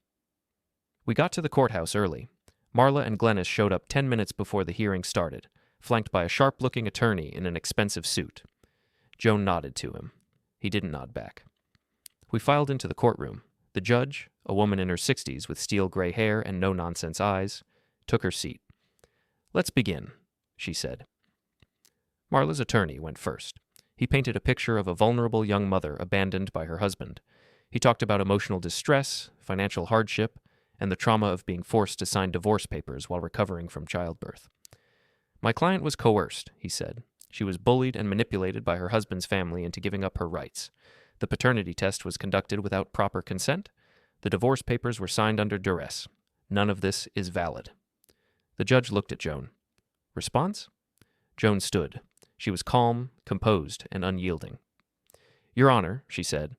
We got to the courthouse early. Marla and Glennis showed up 10 minutes before the hearing started, flanked by a sharp-looking attorney in an expensive suit. Joan nodded to him. He didn't nod back. We filed into the courtroom. The judge, a woman in her 60s with steel-gray hair and no-nonsense eyes, took her seat. Let's begin, she said. Marla's attorney went first. He painted a picture of a vulnerable young mother abandoned by her husband. He talked about emotional distress, financial hardship, and the trauma of being forced to sign divorce papers while recovering from childbirth. My client was coerced, he said. She was bullied and manipulated by her husband's family into giving up her rights. The paternity test was conducted without proper consent. The divorce papers were signed under duress. None of this is valid. The judge looked at Joan. Response? Joan stood. She was calm, composed, and unyielding. Your Honor, she said,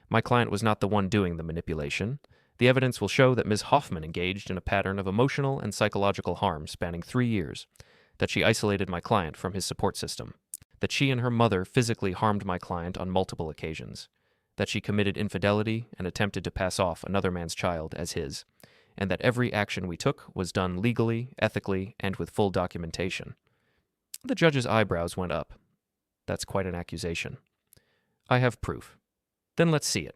my client was not the one doing the manipulation. The evidence will show that Ms. Hoffman engaged in a pattern of emotional and psychological harm spanning 3 years, that she isolated my client from his support system, that she and her mother physically harmed my client on multiple occasions, that she committed infidelity and attempted to pass off another man's child as his, and that every action we took was done legally, ethically, and with full documentation. The judge's eyebrows went up. That's quite an accusation. I have proof. Then let's see it.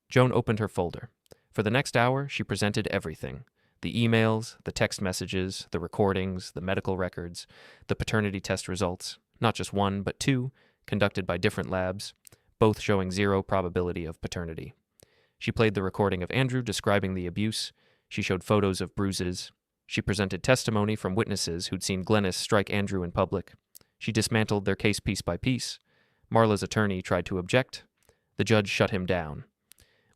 Joan opened her folder. For the next hour, she presented everything: the emails, the text messages, the recordings, the medical records, the paternity test results, not just one, but two, conducted by different labs, both showing zero probability of paternity. She played the recording of Andrew describing the abuse. She showed photos of bruises. She presented testimony from witnesses who'd seen Glennis strike Andrew in public. She dismantled their case piece by piece. Marla's attorney tried to object. The judge shut him down.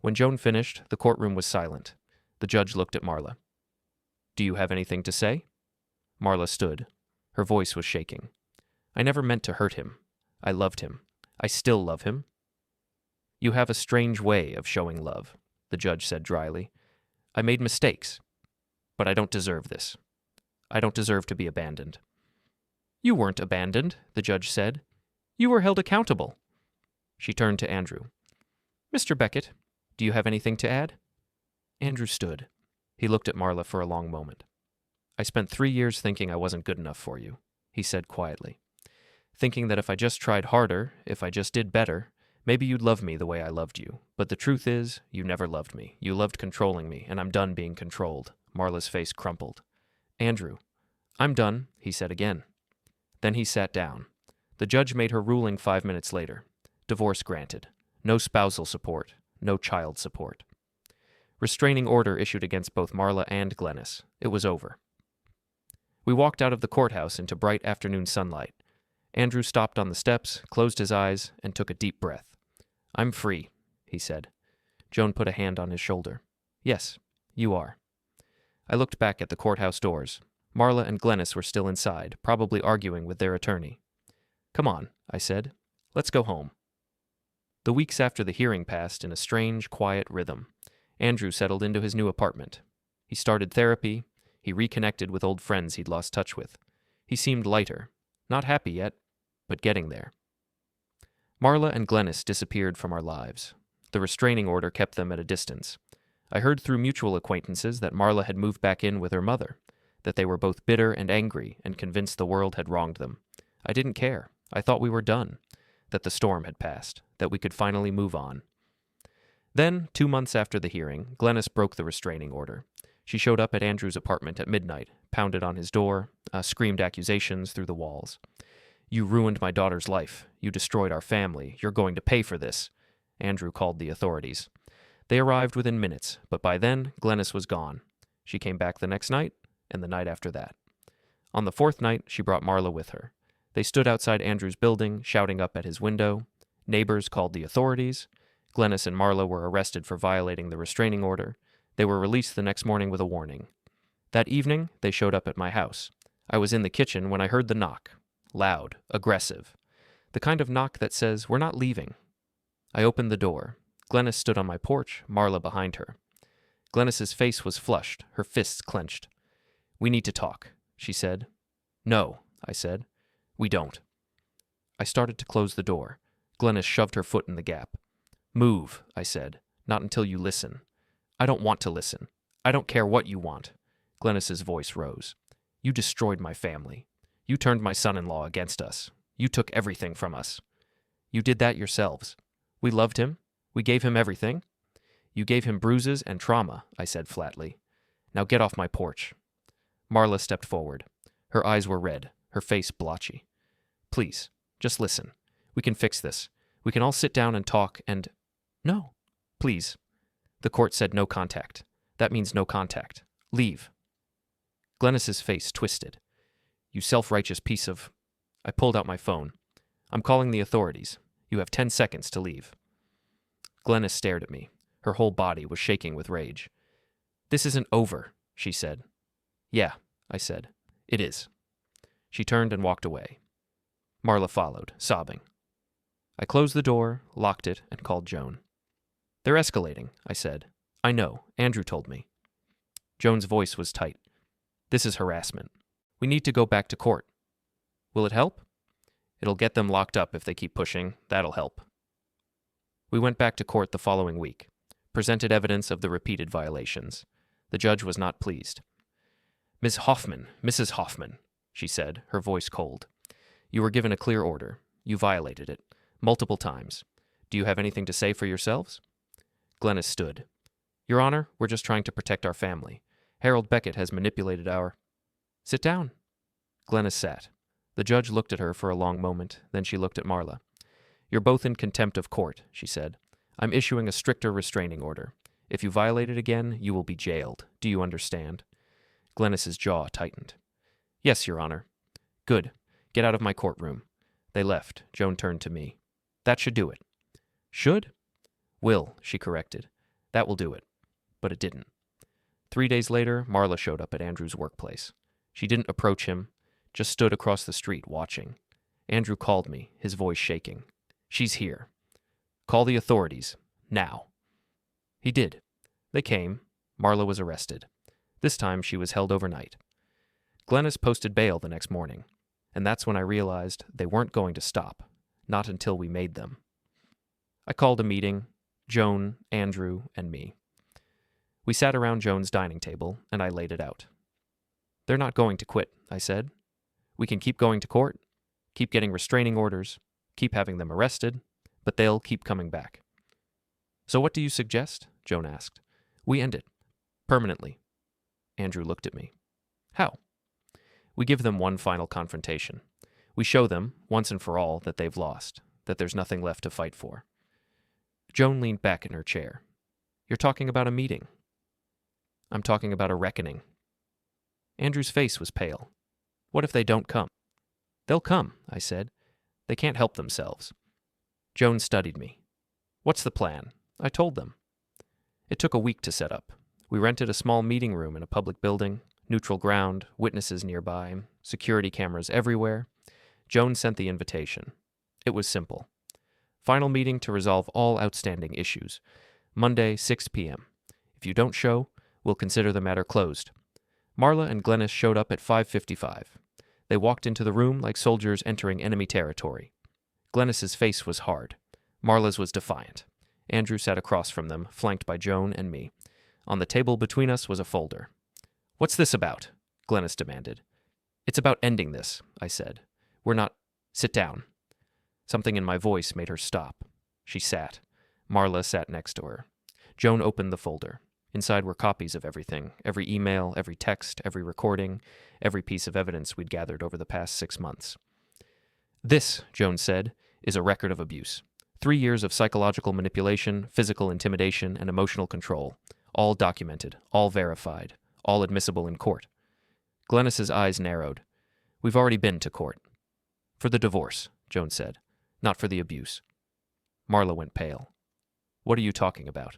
When Joan finished, the courtroom was silent. The judge looked at Marla. "Do you have anything to say?" Marla stood. Her voice was shaking. "I never meant to hurt him. I loved him. I still love him." "You have a strange way of showing love," the judge said dryly. "I made mistakes, but I don't deserve this. I don't deserve to be abandoned." "You weren't abandoned," the judge said. "You were held accountable." She turned to Andrew. "Mr. Beckett, do you have anything to add?" Andrew stood. He looked at Marla for a long moment. "I spent 3 years thinking I wasn't good enough for you," he said quietly. "Thinking that if I just tried harder, if I just did better, maybe you'd love me the way I loved you. But the truth is, you never loved me. You loved controlling me, and I'm done being controlled." Marla's face crumpled. "Andrew, I'm done," he said again. Then he sat down. The judge made her ruling 5 minutes later. Divorce granted. No spousal support. No child support. Restraining order issued against both Marla and Glennis. It was over. We walked out of the courthouse into bright afternoon sunlight. Andrew stopped on the steps, closed his eyes, and took a deep breath. "I'm free," he said. Joan put a hand on his shoulder. "Yes, you are." I looked back at the courthouse doors. Marla and Glennis were still inside, probably arguing with their attorney. "Come on," I said. "Let's go home." The weeks after the hearing passed in a strange, quiet rhythm. Andrew settled into his new apartment. He started therapy. He reconnected with old friends he'd lost touch with. He seemed lighter. Not happy yet, but getting there. Marla and Glennis disappeared from our lives. The restraining order kept them at a distance. I heard through mutual acquaintances that Marla had moved back in with her mother, that they were both bitter and angry and convinced the world had wronged them. I didn't care. I thought we were done, that the storm had passed, that we could finally move on. Then, 2 months after the hearing, Glennis broke the restraining order. She showed up at Andrew's apartment at midnight, pounded on his door, screamed accusations through the walls. "You ruined my daughter's life. You destroyed our family. You're going to pay for this." Andrew called the authorities. They arrived within minutes, but by then, Glennis was gone. She came back the next night, and the night after that. On the 4th night, she brought Marla with her. They stood outside Andrew's building, shouting up at his window. Neighbors called the authorities. Glennis and Marla were arrested for violating the restraining order. They were released the next morning with a warning. That evening, they showed up at my house. I was in the kitchen when I heard the knock. Loud, aggressive. The kind of knock that says, "We're not leaving." I opened the door. Glennis stood on my porch, Marla behind her. Glennis's face was flushed, her fists clenched. "We need to talk," she said. "No," I said. "We don't." I started to close the door. Glennis shoved her foot in the gap. "Move," I said. "Not until you listen." "I don't want to listen. I don't care what you want." Glennis's voice rose. "You destroyed my family. You turned my son-in-law against us. You took everything from us. You did that yourselves. We loved him. We gave him everything. You gave him bruises and trauma," I said flatly. "Now get off my porch." Marla stepped forward. Her eyes were red, her face blotchy. "Please, just listen. We can fix this. We can all sit down and talk and—" "No, please." The court said no contact. That means no contact. Leave. Glennis's face twisted. "You self-righteous piece of—" I pulled out my phone. "I'm calling the authorities. You have 10 seconds to leave." Glennis stared at me. Her whole body was shaking with rage. "This isn't over," she said. "Yeah," I said. "It is." She turned and walked away. Marla followed, sobbing. I closed the door, locked it, and called Joan. "They're escalating," I said. "I know. Andrew told me." Joan's voice was tight. "This is harassment. We need to go back to court." "Will it help?" "It'll get them locked up if they keep pushing. That'll help." We went back to court the following week, presented evidence of the repeated violations. The judge was not pleased. Mrs. Hoffman, she said, her voice cold. "You were given a clear order. You violated it. Multiple times. Do you have anything to say for yourselves?" Glennis stood. Your Honor, we're just trying to protect our family. Harold Beckett has manipulated our... Sit down. Glennis sat. The judge looked at her for a long moment, then she looked at Marla. You're both in contempt of court, she said. I'm issuing a stricter restraining order. If you violate it again, you will be jailed. Do you understand? Glennis's jaw tightened. Yes, Your Honor. Good. Get out of my courtroom. They left. Joan turned to me. That should do it. Should? Will, she corrected. That will do it. But it didn't. 3 days later, Marla showed up at Andrew's workplace. She didn't approach him, just stood across the street watching. Andrew called me, his voice shaking. She's here. Call the authorities. Now. He did. They came. Marla was arrested. This time she was held overnight. Glennis posted bail the next morning, and that's when I realized they weren't going to stop, not until we made them. I called a meeting, Joan, Andrew, and me. We sat around Joan's dining table, and I laid it out. They're not going to quit, I said. We can keep going to court, keep getting restraining orders, keep having them arrested, but they'll keep coming back. So what do you suggest? Joan asked. We end it. Permanently. Andrew looked at me. How? We give them one final confrontation. We show them, once and for all, that they've lost, that there's nothing left to fight for. Joan leaned back in her chair. You're talking about a meeting. I'm talking about a reckoning. Andrew's face was pale. What if they don't come? They'll come, I said. They can't help themselves. Joan studied me. What's the plan? I told them. It took a week to set up. We rented a small meeting room in a public building, neutral ground, witnesses nearby, security cameras everywhere. Joan sent the invitation. It was simple. Final meeting to resolve all outstanding issues. Monday, 6 p.m. If you don't show, we'll consider the matter closed. Marla and Glennis showed up at 5:55. They walked into the room like soldiers entering enemy territory. Glennis's face was hard. Marla's was defiant. Andrew sat across from them, flanked by Joan and me. On the table between us was a folder. What's this about? Glennis demanded. It's about ending this, I said. We're not... Sit down. Something in my voice made her stop. She sat. Marla sat next to her. Joan opened the folder. Inside were copies of everything, every email, every text, every recording, every piece of evidence we'd gathered over the past 6 months. This, Joan said, is a record of abuse. 3 years of psychological manipulation, physical intimidation, and emotional control. All documented, all verified, all admissible in court. Glennis's eyes narrowed. We've already been to court. For the divorce, Joan said, not for the abuse. Marla went pale. What are you talking about?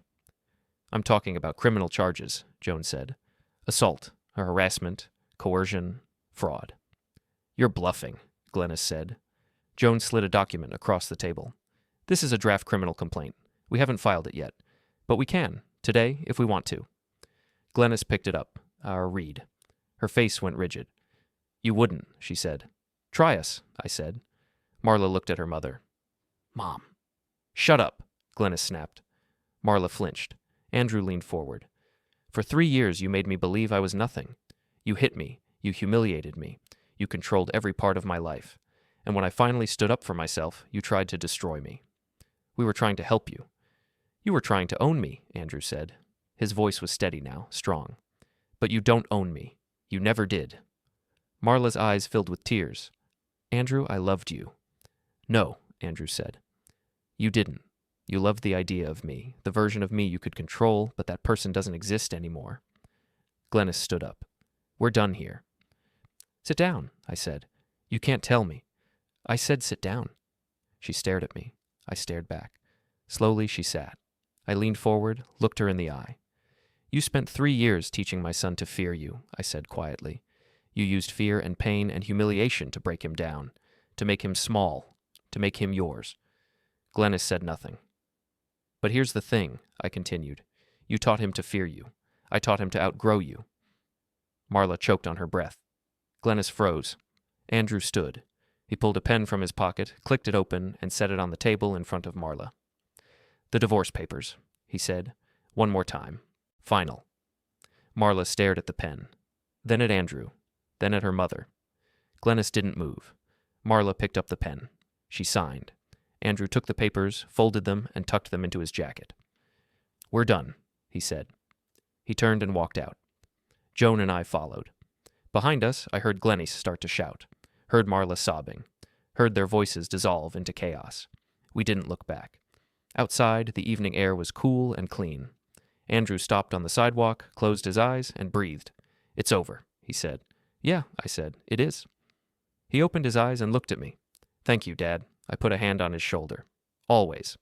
I'm talking about criminal charges, Joan said. Assault, harassment, coercion, fraud. You're bluffing, Glennis said. Joan slid a document across the table. This is a draft criminal complaint. We haven't filed it yet. But we can, today, if we want to. Glennis picked it up. Read. Her face went rigid. You wouldn't, she said. Try us, I said. Marla looked at her mother. Mom. Shut up, Glennis snapped. Marla flinched. Andrew leaned forward. For 3 years you made me believe I was nothing. You hit me. You humiliated me. You controlled every part of my life. And when I finally stood up for myself, you tried to destroy me. We were trying to help you. You were trying to own me, Andrew said. His voice was steady now, strong. But you don't own me. You never did. Marla's eyes filled with tears. Andrew, I loved you. No, Andrew said. You didn't. You loved the idea of me, the version of me you could control, but that person doesn't exist anymore. Glennis stood up. We're done here. Sit down, I said. You can't tell me. I said sit down. She stared at me. I stared back. Slowly she sat. I leaned forward, looked her in the eye. You spent 3 years teaching my son to fear you, I said quietly. You used fear and pain and humiliation to break him down, to make him small, to make him yours. Glennis said nothing. But here's the thing, I continued. You taught him to fear you. I taught him to outgrow you. Marla choked on her breath. Glennis froze. Andrew stood. He pulled a pen from his pocket, clicked it open, and set it on the table in front of Marla. The divorce papers, he said. One more time. Final. Marla stared at the pen. Then at Andrew. Then at her mother. Glennis didn't move. Marla picked up the pen. She signed. Andrew took the papers, folded them, and tucked them into his jacket. We're done, he said. He turned and walked out. Joan and I followed. Behind us, I heard Glennie start to shout, heard Marla sobbing, heard their voices dissolve into chaos. We didn't look back. Outside, the evening air was cool and clean. Andrew stopped on the sidewalk, closed his eyes, and breathed. "It's over," he said. "Yeah," I said, "it is." He opened his eyes and looked at me. "Thank you, Dad." I put a hand on his shoulder. "Always."